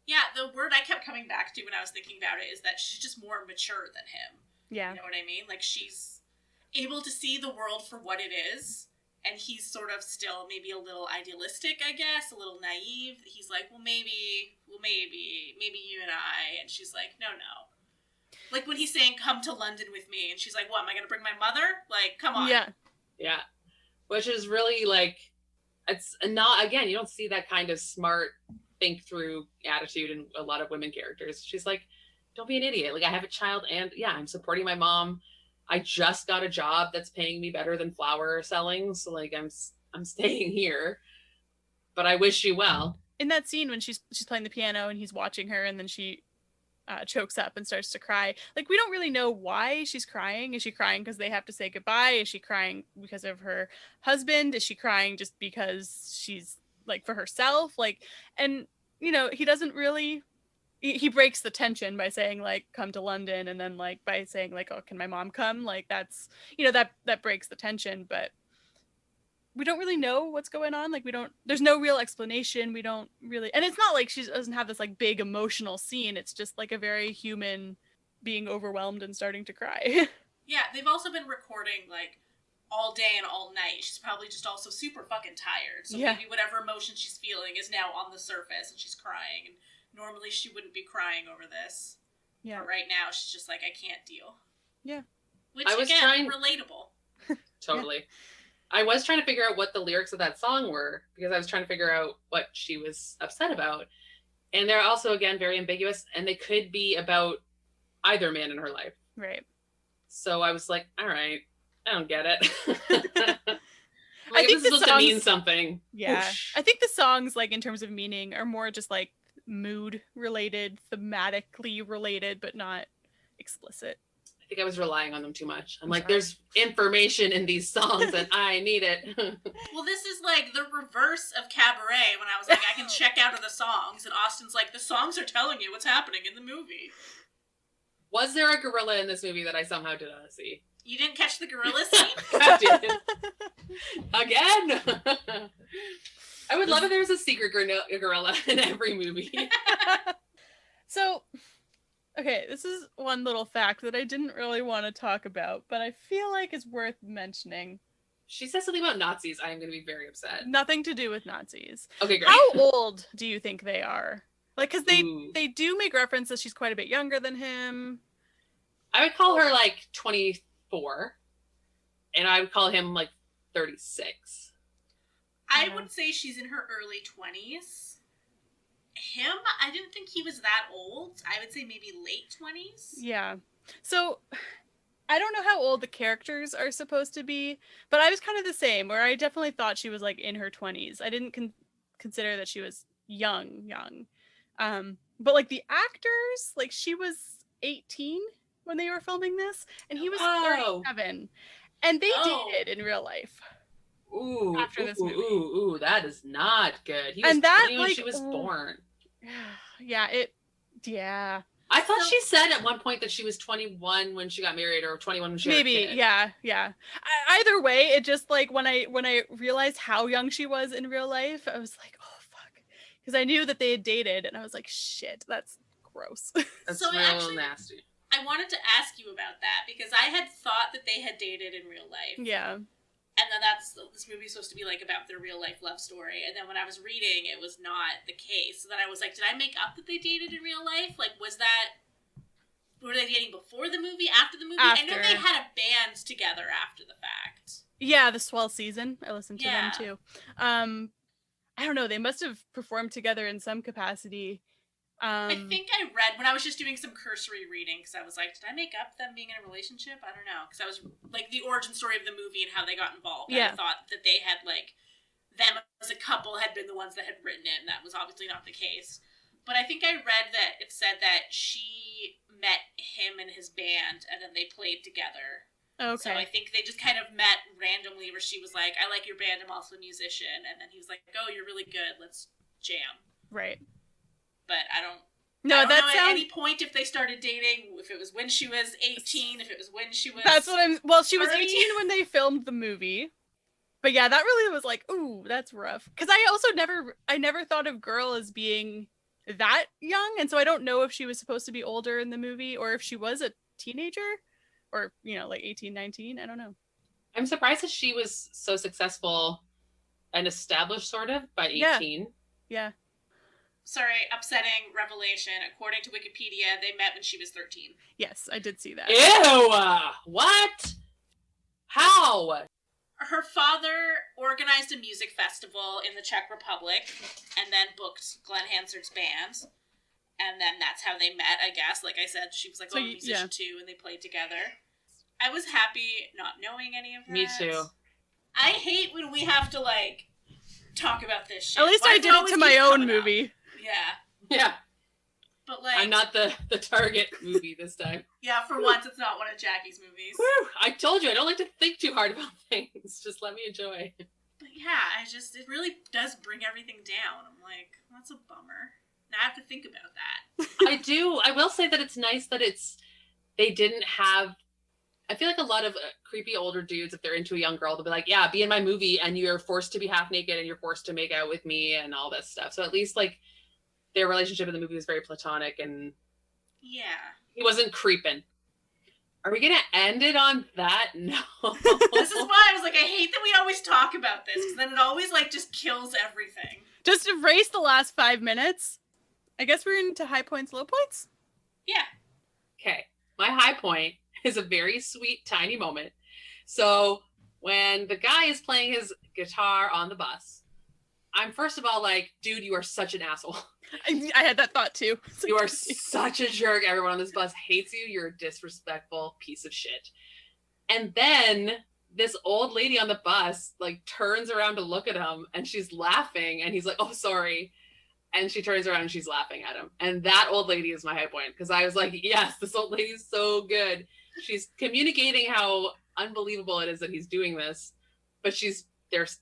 Yeah, the word I kept coming back to when I was thinking about it is that she's just more mature than him. Yeah. You know what I mean? Like, she's able to see the world for what it is, and he's sort of still maybe a little idealistic, I guess, a little naive. He's like, maybe you and I, and she's like, no. Like, when he's saying, come to London with me, and she's like, what, am I going to bring my mother? Like, come on. Yeah. Which is really, like, it's not, again, you don't see that kind of smart, think through attitude in a lot of women characters. She's like, don't be an idiot. Like, I have a child and I'm supporting my mom. I just got a job that's paying me better than flower selling. So like, I'm staying here, but I wish you well. In that scene when she's playing the piano and he's watching her, and then she chokes up and starts to cry. Like, we don't really know why she's crying. Is she crying because they have to say goodbye? Is she crying because of her husband? Is she crying just because she's like for herself? Like, and you know, he doesn't really. He breaks the tension by saying like, come to London, and then like by saying like, oh, can my mom come? Like, that's, you know, that breaks the tension, but we don't really know what's going on. Like, there's no real explanation. We don't really, and it's not like she doesn't have this like big emotional scene. It's just like a very human being overwhelmed and starting to cry. Yeah, they've also been recording like all day and all night. She's probably just also super fucking tired. So maybe whatever emotion she's feeling is now on the surface and she's crying. And normally she wouldn't be crying over this. Yeah. But right now she's just like, I can't deal. Yeah. Which, I was again, relatable. Totally. Yeah. I was trying to figure out what the lyrics of that song were, because I was trying to figure out what she was upset about. And they're also, again, very ambiguous, and they could be about either man in her life. Right. So I was like, all right, I don't get it. I think this is supposed to mean something. Yeah. Whoosh. I think the songs, like, in terms of meaning, are more just like mood related, thematically related, but not explicit. I think I was relying on them too much. I'm like, there's information in these songs and I need it. Well, this is like the reverse of Cabaret, when I was like, I can check out of the songs, and Austin's like, the songs are telling you what's happening in the movie. Was there a gorilla in this movie that I somehow did not see? You didn't catch the gorilla scene? I did. Again. I would love if there was a secret gorilla in every movie. So, okay, this is one little fact that I didn't really want to talk about, but I feel like it's worth mentioning. She says something about Nazis. I am going to be very upset. Nothing to do with Nazis. Okay, great. How old do you think they are? Like, because they do make reference that she's quite a bit younger than him. I would call her like 24, and I would call him like 36. I would say she's in her early 20s. Him, I didn't think he was that old. I would say maybe late 20s. Yeah. So, I don't know how old the characters are supposed to be, but I was kind of the same, where I definitely thought she was like in her 20s. I didn't consider that she was young. But like the actors, like she was 18 when they were filming this, and he was 37. And they dated in real life. Ooh, after this movie. Ooh, that is not good. He was and that, 20 when she was born. Yeah. I thought she said at one point that she was 21 when she got married, or 21 when she had a kid. Yeah. Either way, it just like when I realized how young she was in real life, I was like, oh fuck, because I knew that they had dated, and I was like, shit, that's gross. That's so real nasty. I wanted to ask you about that, because I had thought that they had dated in real life. Yeah. And then this movie's supposed to be like about their real life love story. And then when I was reading, it was not the case. So then I was like, did I make up that they dated in real life? Like, were they dating before the movie, after the movie? After. I know they had a band together after the fact. Yeah, the Swell Season. I listened to them too. I don't know. They must have performed together in some capacity. I think I read, when I was just doing some cursory reading, because I was like, did I make up them being in a relationship? I don't know. Because I was, like, the origin story of the movie and how they got involved. Yeah. And I thought that they had, like, them as a couple had been the ones that had written it, and that was obviously not the case. But I think I read that it said that she met him and his band, and then they played together. Okay. So I think they just kind of met randomly, where she was like, I like your band, I'm also a musician. And then he was like, oh, you're really good, let's jam. Right. But I don't know at any point if they started dating, if it was when she was 18, if it was when she was... She was 18 when they filmed the movie. But yeah, that really was like, ooh, that's rough. Because I also never thought of Girl as being that young, and so I don't know if she was supposed to be older in the movie, or if she was a teenager, or, you know, like 18, 19, I don't know. I'm surprised that she was so successful and established, sort of, by 18. Yeah. Sorry, upsetting revelation. According to Wikipedia, they met when she was 13. Yes, I did see that. Ew! What? How? Her father organized a music festival in the Czech Republic and then booked Glenn Hansard's band. And then that's how they met, I guess. Like I said, she was like, a musician too, and they played together. I was happy not knowing any of that. Me too. I hate when we have to, like, talk about this shit. At least Why I does did it always to my keep own coming up? movie. Yeah. Yeah. But, like... I'm not the target movie this time. Yeah, for once, it's not one of Jackie's movies. Whew, I told you, I don't like to think too hard about things. Just let me enjoy. But yeah, it really does bring everything down. I'm like, that's a bummer. Now I have to think about that. I will say that it's nice that they didn't have, I feel like a lot of creepy older dudes, if they're into a young girl, they'll be like, yeah, be in my movie and you're forced to be half naked and you're forced to make out with me and all this stuff. So at least like their relationship in the movie was very platonic and Yeah. he wasn't creeping. Are we going to end it on that? No. This is why I was like, I hate that we always talk about this, because then it always like just kills everything. Just erase the last 5 minutes. I guess we're into high points, low points? Yeah. Okay. My high point is a very sweet, tiny moment. So when the guy is playing his guitar on the bus, I'm first of all like, dude, you are such an asshole. I had that thought too. You are such a jerk. Everyone on this bus hates you. You're a disrespectful piece of shit. And then this old lady on the bus like turns around to look at him and she's laughing and he's like, oh, sorry. And she turns around and she's laughing at him. And that old lady is my high point because I was like, yes, this old lady is so good. She's communicating how unbelievable it is that he's doing this, but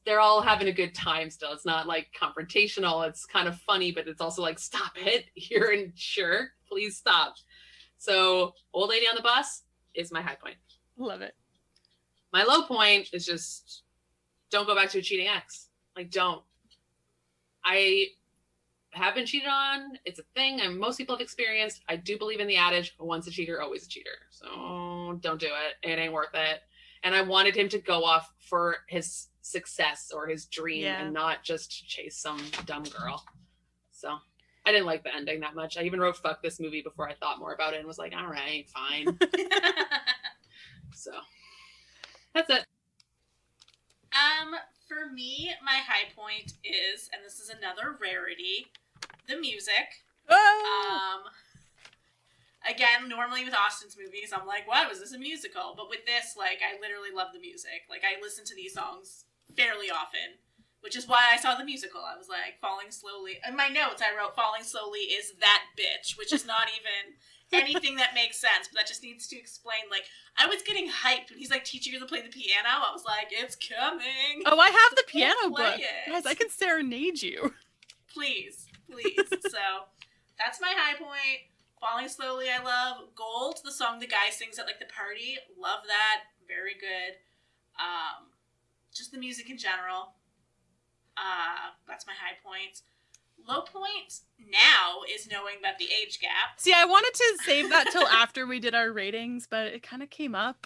they're all having a good time still. It's not like confrontational. It's kind of funny, but it's also like, stop it. You're in sure. Please stop. So old lady on the bus is my high point. Love it. My low point is just don't go back to a cheating ex. Like, don't. I have been cheated on. It's a thing and most people have experienced. I do believe in the adage, once a cheater, always a cheater. So don't do it. It ain't worth it. And I wanted him to go off for his success or his dream and not just chase some dumb girl. So I didn't like the ending that much. I even wrote fuck this movie before I thought more about it and was like, all right, fine. So that's it. For me, my high point is, and this is another rarity, the music. Oh! Again, normally with Austin's movies, I'm like, what, was this a musical? But with this, like, I literally love the music. Like, I listen to these songs fairly often, which is why I saw the musical. I was like, Falling Slowly. In my notes, I wrote, Falling Slowly is that bitch, which is not even anything that makes sense, but that just needs to explain, like, I was getting hyped when he's, like, teaching her to play the piano. I was like, it's coming. Oh, I have the piano play book. it. Guys, I can serenade you. Please. So, that's my high point. Falling Slowly, I love. Gold, the song the guy sings at, like, the party. Love that. Very good. Just the music in general. That's my high point. Low point now is knowing about the age gap. See, I wanted to save that till after we did our ratings, but it kind of came up.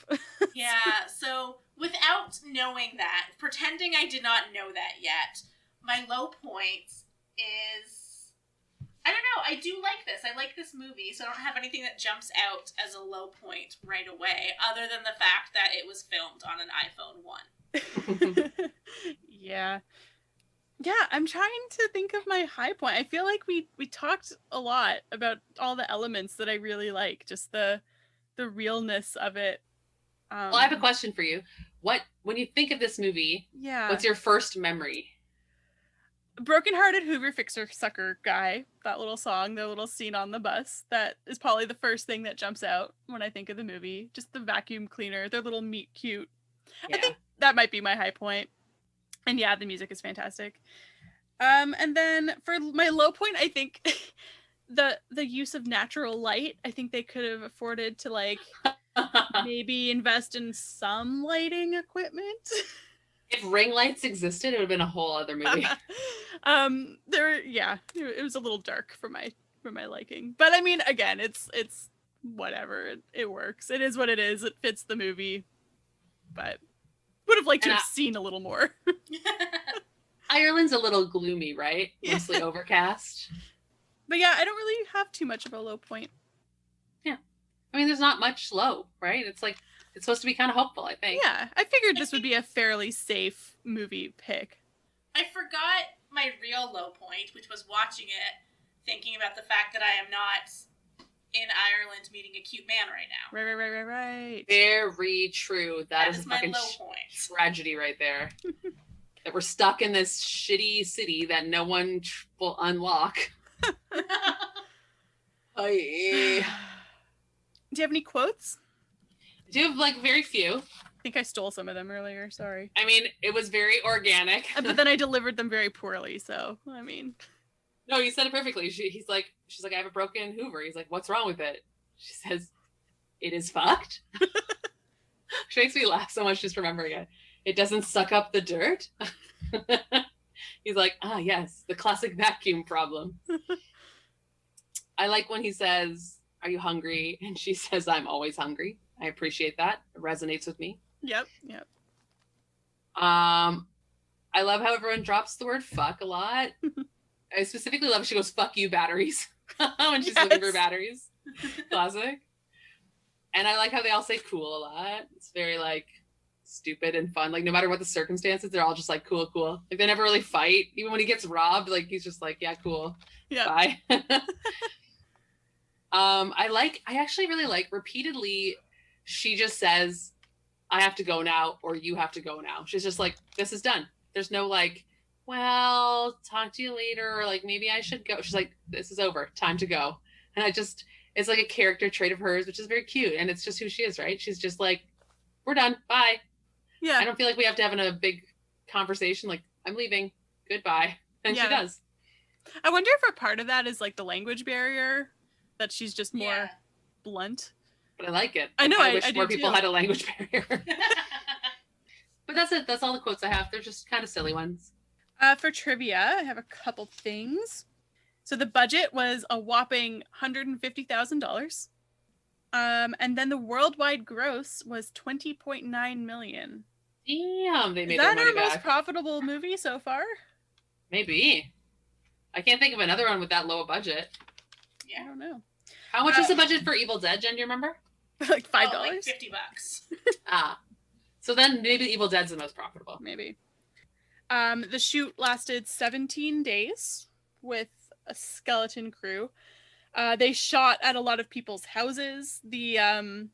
Yeah, so without knowing that, pretending I did not know that yet, my low point is, I don't know, I do like this. I like this movie, so I don't have anything that jumps out as a low point right away, other than the fact that it was filmed on an iPhone 1. Yeah. Yeah, I'm trying to think of my high point. I feel like we talked a lot about all the elements that I really like, just the realness of it. Well, I have a question for you. When you think of this movie, what's your first memory? Brokenhearted Hoover Fixer Sucker guy, that little song, the little scene on the bus, that is probably the first thing that jumps out when I think of the movie. Just the vacuum cleaner, their little meet cute. Yeah. I think that might be my high point. And yeah, the music is fantastic. And then for my low point, I think the use of natural light. I think they could have afforded to like maybe invest in some lighting equipment. If ring lights existed, it would have been a whole other movie. It was a little dark for my liking. But I mean, again, it's whatever. It works. It is what it is. It fits the movie. But would have liked to have seen a little more. Ireland's a little gloomy, right? Yeah. Mostly overcast. But yeah, I don't really have too much of a low point. Yeah. I mean, there's not much low, right? It's like, it's supposed to be kind of hopeful, I think. Yeah, I figured this would be a fairly safe movie pick. I forgot my real low point, which was watching it, thinking about the fact that I am not in Ireland meeting a cute man right now. Right. Very true. That is is a my fucking low point. tragedy right there. That we're stuck in this shitty city that no one will unlock. Do you have any quotes? I do have like very few. I think I stole some of them earlier. Sorry. I mean, it was very organic. But then I delivered them very poorly. So, I mean. No, you said it perfectly. She's like, I have a broken Hoover. He's like, what's wrong with it? She says, it is fucked. She makes me laugh so much just remembering it. It doesn't suck up the dirt. He's like, yes, the classic vacuum problem. I like when he says, are you hungry? And she says, I'm always hungry. I appreciate that. It resonates with me. Yep. I love how everyone drops the word fuck a lot. I specifically love she goes, fuck you, batteries. When she's looking for batteries. Classic. And I like how they all say cool a lot. It's very like stupid and fun. Like no matter what the circumstances, they're all just like cool. Like they never really fight. Even when he gets robbed, like he's just like, yeah, cool. Yeah. Bye. I actually really like repeatedly she just says, I have to go now, or you have to go now. She's just like, this is done. There's no like, well, talk to you later, or like maybe I should go. She's like, this is over. Time to go. And it's like a character trait of hers, which is very cute. And it's just who she is, right? She's just like, we're done. Bye. Yeah. I don't feel like we have to have a big conversation. Like, I'm leaving. Goodbye. And she does. I wonder if a part of that is like the language barrier, that she's just more blunt. But I like it. I know. I wish I more do people too. had a language barrier. But that's it. That's all the quotes I have. They're just kind of silly ones. For trivia, I have a couple things. So the budget was a whopping $150,000. And then the worldwide gross was $20.9 million. Damn, they Is made their that money our most back. profitable movie so far? Maybe. I can't think of another one with that low a budget. I don't know. How much was the budget for Evil Dead, Jen? Do you remember? Like $5? Oh, like $50. So then maybe Evil Dead's the most profitable. Maybe. The shoot lasted 17 days with a skeleton crew. They shot at a lot of people's houses. The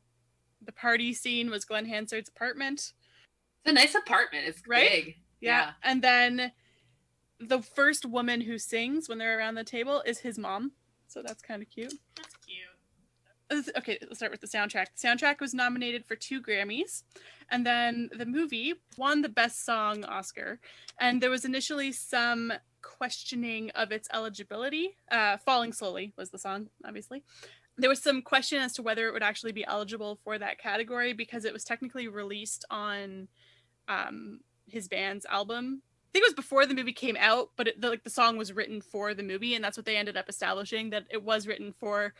party scene was Glenn Hansard's apartment. It's a nice apartment. It's Right? big. Yeah. And then the first woman who sings when they're around the table is his mom. So that's kind of cute. That's cute. Okay, let's start with the soundtrack. The soundtrack was nominated for 2 Grammys, and then the movie won the Best Song Oscar. And there was initially some questioning of its eligibility. Falling Slowly was the song, obviously. There was some question as to whether it would actually be eligible for that category because it was technically released on his band's album. I think it was before the movie came out, but the song was written for the movie, and that's what they ended up establishing, that it was written for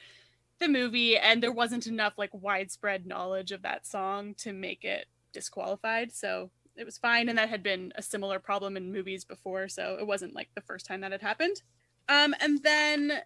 the movie, and there wasn't enough like widespread knowledge of that song to make it disqualified. So it was fine, and that had been a similar problem in movies before, so it wasn't like the first time that had happened. And then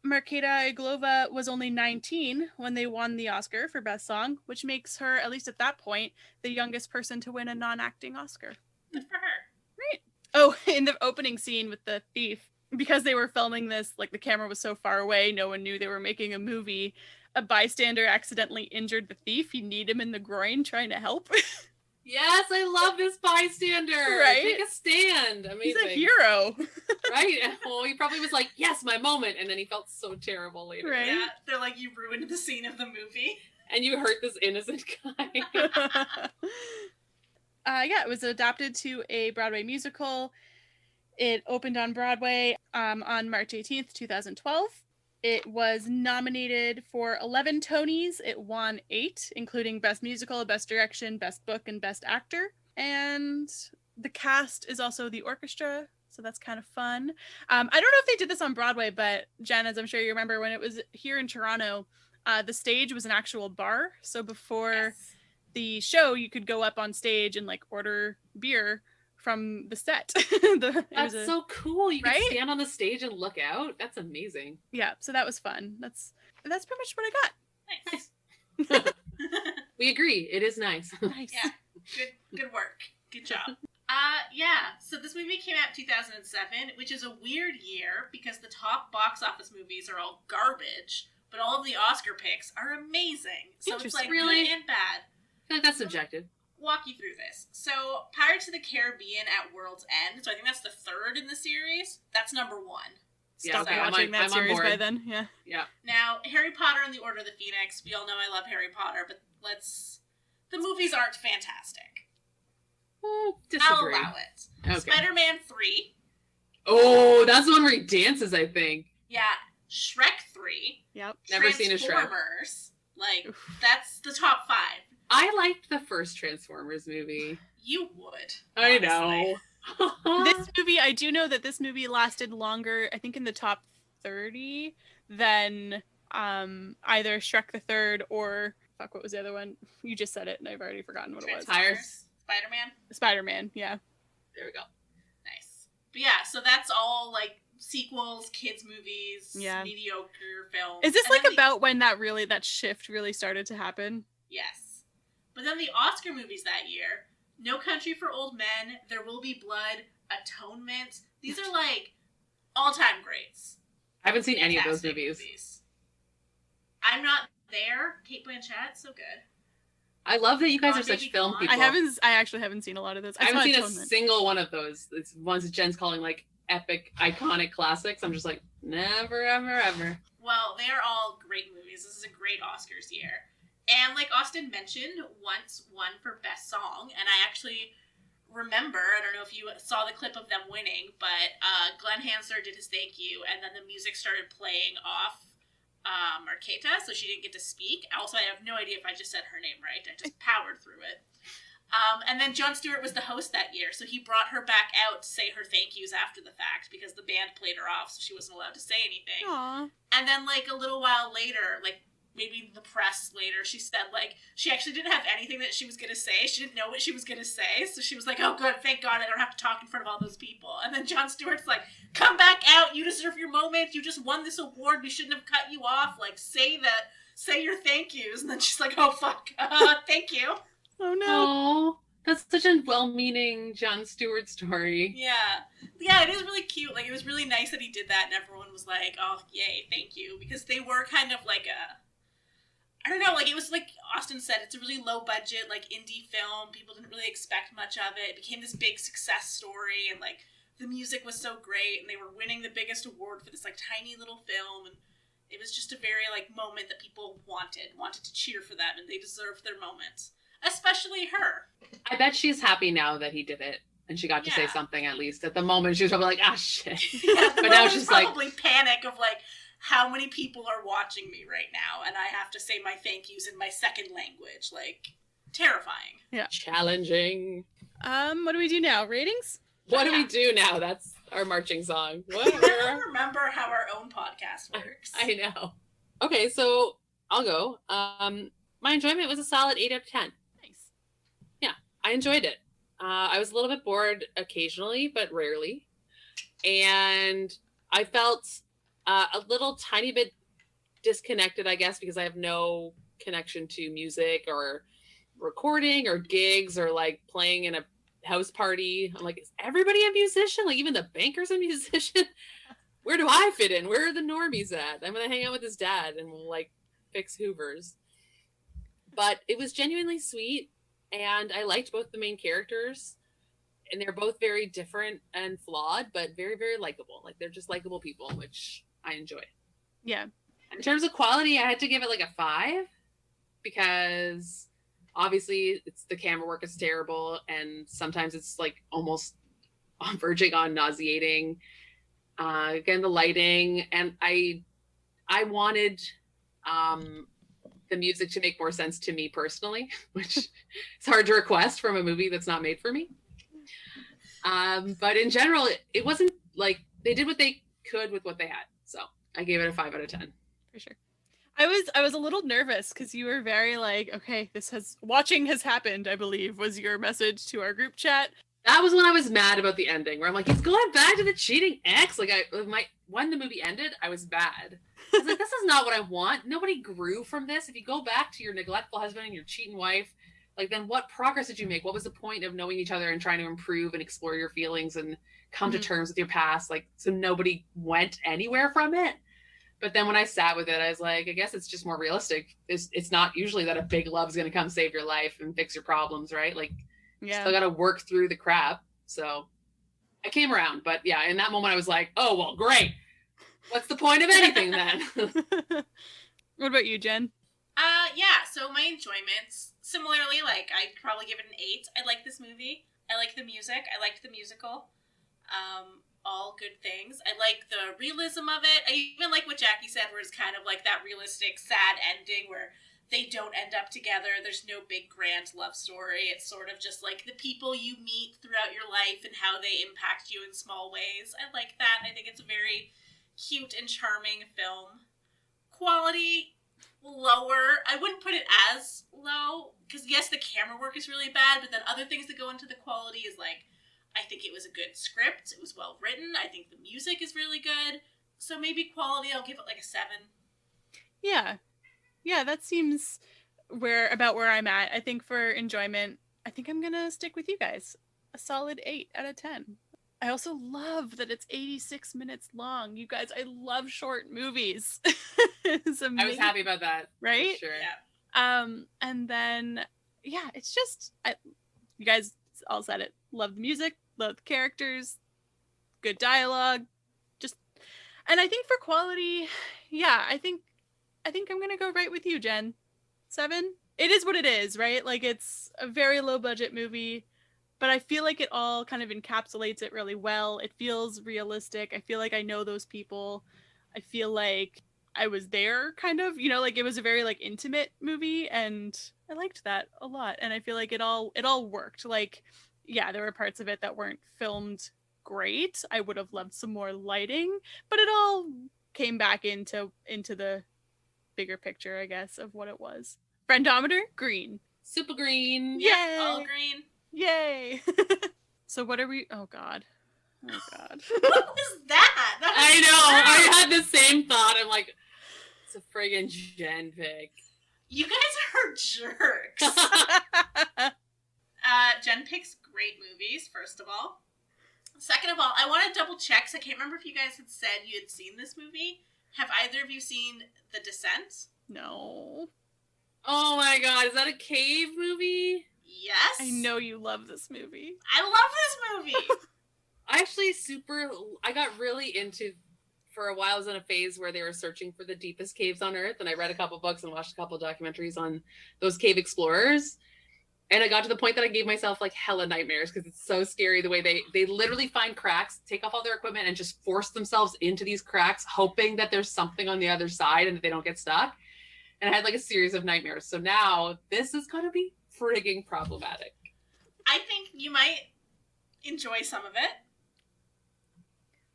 Marketa Iglova was only 19 when they won the Oscar for Best Song, which makes her, at least at that point, the youngest person to win a non-acting Oscar. Good for her. Right. Oh, in the opening scene with the thief, because they were filming this, like the camera was so far away, no one knew they were making a movie. A bystander accidentally injured the thief. He kneed him in the groin trying to help. Yes, I love this bystander. Right? Take a stand. Amazing. He's a hero. Right? Well, he probably was like, yes, my moment. And then he felt so terrible later. Right. Yeah, they're like, you ruined the scene of the movie. And you hurt this innocent guy. Yeah, it was adapted to a Broadway musical. It opened on Broadway on March 18th, 2012. It was nominated for 11 Tonys. It won 8, including Best Musical, Best Direction, Best Book, and Best Actor. And the cast is also the orchestra, so that's kind of fun. I don't know if they did this on Broadway, but Jen, as I'm sure you remember, when it was here in Toronto, the stage was an actual bar. So before the show, you could go up on stage and like order beer from the set. That's so cool. You right? can stand on the stage and look out. That's amazing. Yeah, so that was fun. That's pretty much what I Nice. We agree. It is nice. got. Nice. Yeah. Good work. Good job. Yeah. So this movie came out in 2007, which is a weird year because the top box office movies are all garbage, but all of the Oscar picks are amazing. So it's like Really? good and bad. I feel like that's subjective. Walk you through this. So Pirates of the Caribbean at World's End, so I think that's the third in the series. That's number 1. Yeah, Stopped okay, I'm watching on- that I'm on series board. by then. Yeah. Yeah. Now, Harry Potter and the Order of the Phoenix, we all know I love Harry Potter, but the movies aren't fantastic. I'll Disagree. allow it. Okay. Spider-Man 3. Oh, that's the one where he dances, I think. Yeah. Shrek 3. Yep. Never seen a Shrek. Transformers. Like, that's the top 5. I liked the first Transformers movie. You would. I honestly. know. This movie, I do know that this movie lasted longer, I think in the top 30, than either Shrek the Third or, fuck, what was the other one? You just said it and I've already forgotten what it was. Transformers. Spider-Man. Spider-Man, yeah. There we go. Nice. But yeah, so that's all like sequels, kids movies, Yeah. mediocre films. Is this And like then about when that shift really started to happen? Yes. But then the Oscar movies that year, No Country for Old Men, There Will Be Blood, Atonement. These are like all-time greats. I haven't seen any of those Fantastic movies. I'm Not There. Kate Blanchett, so good. I love that you guys Gone are such Baby film Gone. people. I actually haven't seen a lot of those. I haven't saw seen a Atonement. single one of those. It's ones that Jen's calling like epic, iconic classics. I'm just like, never, ever, ever. Well, they are all great movies. This is a great Oscars year. And like Austin mentioned, once won for Best Song. And I actually remember, I don't know if you saw the clip of them winning, but Glenn Hansard did his thank you, and then the music started playing off Marketa, so she didn't get to speak. Also, I have no idea if I just said her name right. I just powered through it. And then Jon Stewart was the host that year, so he brought her back out to say her thank yous after the fact because the band played her off, so she wasn't allowed to say anything. Aw. And then, like, a little while later, like, maybe the press later, she said, like, she actually didn't have anything that she was going to say. She didn't know what she was going to say. So she was like, oh, good, thank God I don't have to talk in front of all those people. And then Jon Stewart's like, come back out. You deserve your moment. You just won this award. We shouldn't have cut you off. Like, say your thank yous. And then she's like, oh, fuck. Thank you. Oh no. Oh, that's such a well-meaning Jon Stewart story. Yeah. Yeah, it is really cute. Like, it was really nice that he did that. And everyone was like, oh, yay, thank you. Because they were kind of like I don't know, like, it was like Austin said, it's a really low-budget, like, indie film. People didn't really expect much of it. It became this big success story, and, like, the music was so great, and they were winning the biggest award for this, like, tiny little film, and it was just a very, like, moment that people wanted to cheer for them, and they deserved their moments. Especially her. I bet she's happy now that he did it, and she got to say Yeah. something at least. At the moment, she was probably like, ah, shit. Yeah, But now she's like, probably panic of, like, how many people are watching me right now, and I have to say my thank yous in my second language. Like, terrifying. challenging. What do we do now? Ratings? What do we do now? That's our marching song. I don't Whatever. remember how our own podcast works. I know. Okay, so I'll go. My enjoyment was a solid 8 out of 10. Nice. Yeah, I enjoyed it. I was a little bit bored occasionally, but rarely. And I felt a little tiny bit disconnected, I guess, because I have no connection to music or recording or gigs or like playing in a house party. I'm like, is everybody a musician? Like even the banker's a musician? Where do I fit in? Where are the normies at? I'm going to hang out with his dad and we'll like fix Hoovers. But it was genuinely sweet. And I liked both the main characters. And they're both very different and flawed, but very, very likable. Like they're just likable people, which I enjoy. Yeah. In terms of quality, I had to give it like a 5 because obviously it's the camera work is terrible and sometimes it's like almost verging on nauseating. Again, the lighting, and I wanted the music to make more sense to me personally, which is hard to request from a movie that's not made for me. But in general, it wasn't like they did what they could with what they had. So I gave it a 5 out of 10. For sure. I was a little nervous because you were very like, okay, watching has happened, I believe, was your message to our group chat. That was when I was mad about the ending, where I'm like, he's going back to the cheating ex. Like when the movie ended, I was bad. I was like, this is not what I want. Nobody grew from this. If you go back to your neglectful husband and your cheating wife, like then what progress did you make? What was the point of knowing each other and trying to improve and explore your feelings and come to terms with your past? Like, so nobody went anywhere from it. But then when I sat with it, I was like, I guess it's just more realistic. It's not usually that a big love's going to come save your life and fix your problems, right? Like, you still got to work through the crap. So I came around. But yeah, in that moment, I was like, oh, well, great. What's the point of anything then? What about you, Jen? Yeah, so my enjoyments, similarly, like, I'd probably give it an 8. I like this movie. I like the music. I liked the musical. All good things. I like the realism of it. I even like what Jackie said, where it's kind of like that realistic, sad ending where they don't end up together. There's no big, grand love story. It's sort of just like the people you meet throughout your life and how they impact you in small ways. I like that. I think it's a very cute and charming film. Quality, lower. I wouldn't put it as low, because yes, the camera work is really bad, but then other things that go into the quality is like, I think it was a good script. It was well written. I think the music is really good. So maybe quality, I'll give it like a 7. Yeah, that seems where I'm at. I think for enjoyment, I think I'm gonna stick with you guys. A solid 8 out of 10. I also love that it's 86 minutes long. You guys, I love short movies. It's amazing. I was happy about that. Right? For sure. Yeah. And then, yeah, it's just, you guys all said it. Love the music, love the characters, good dialogue. And I think for quality, yeah, I think I'm gonna go right with you, Jen. 7. It is what it is, right? Like, it's a very low budget movie, but I feel like it all kind of encapsulates it really well. It feels realistic. I feel like I know those people. I feel like I was there, kind of, like it was a very like intimate movie, and I liked that a lot. And I feel like it all worked. Like, yeah, there were parts of it that weren't filmed great. I would have loved some more lighting, but it all came back into the bigger picture, I guess, of what it was. Friendometer, green. Super green. Yay! Yeah, all green. Yay! So what are we? Oh God. What was that? I know. I had the same thought. I'm like, it's a friggin' Jen pick. You guys are jerks. Jen picks great movies, first of all. Second of all, I want to double check, because I can't remember if you guys had said you had seen this movie. Have either of you seen The Descent? No. Oh my God, is that a cave movie? Yes. I know you love this movie. I love this movie. I got really into, for a while I was in a phase where they were searching for the deepest caves on Earth, and I read a couple books and watched a couple documentaries on those cave explorers. And I got to the point that I gave myself like hella nightmares, because it's so scary the way they literally find cracks, take off all their equipment, and just force themselves into these cracks, hoping that there's something on the other side and that they don't get stuck. And I had like a series of nightmares. So now this is going to be frigging problematic. I think you might enjoy some of it.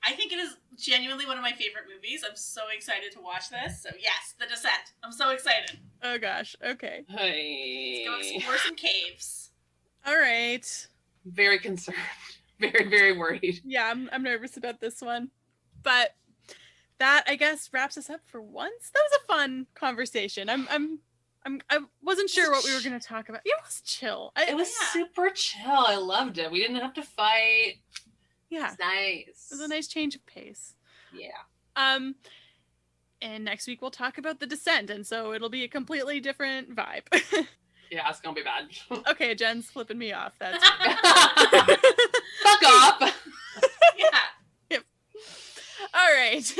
I think it is genuinely one of my favorite movies. I'm so excited to watch this. So yes, The Descent. I'm so excited. Oh gosh. Okay. Hey. Let's go explore some caves. All right. Very concerned. Very, very worried. Yeah, I'm nervous about this one. But that, I guess, wraps us up for once. That was a fun conversation. I wasn't sure what we were going to talk about. It was chill. It was super chill. I loved it. We didn't have to fight. Yeah. It's nice. It was a nice change of pace. Yeah. And next week we'll talk about The Descent, and so it'll be a completely different vibe. Yeah, it's gonna be bad. Okay, Jen's flipping me off. That's fuck off. Yeah. Yep. All right.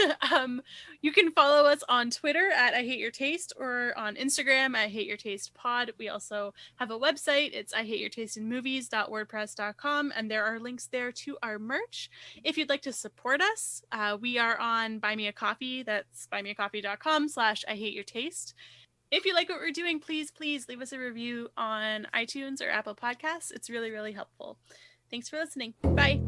You can follow us on Twitter at I Hate Your Taste, or on Instagram at Hate Your Taste Pod. We also have a website. It's IHateYourTasteInMovies.wordpress.com, and there are links there to our merch. If you'd like to support us, we are on Buy Me a Coffee. That's buymeacoffee.com/IHateYourTaste. If you like what we're doing, please leave us a review on iTunes or Apple Podcasts. It's really, really helpful. Thanks for listening. Bye.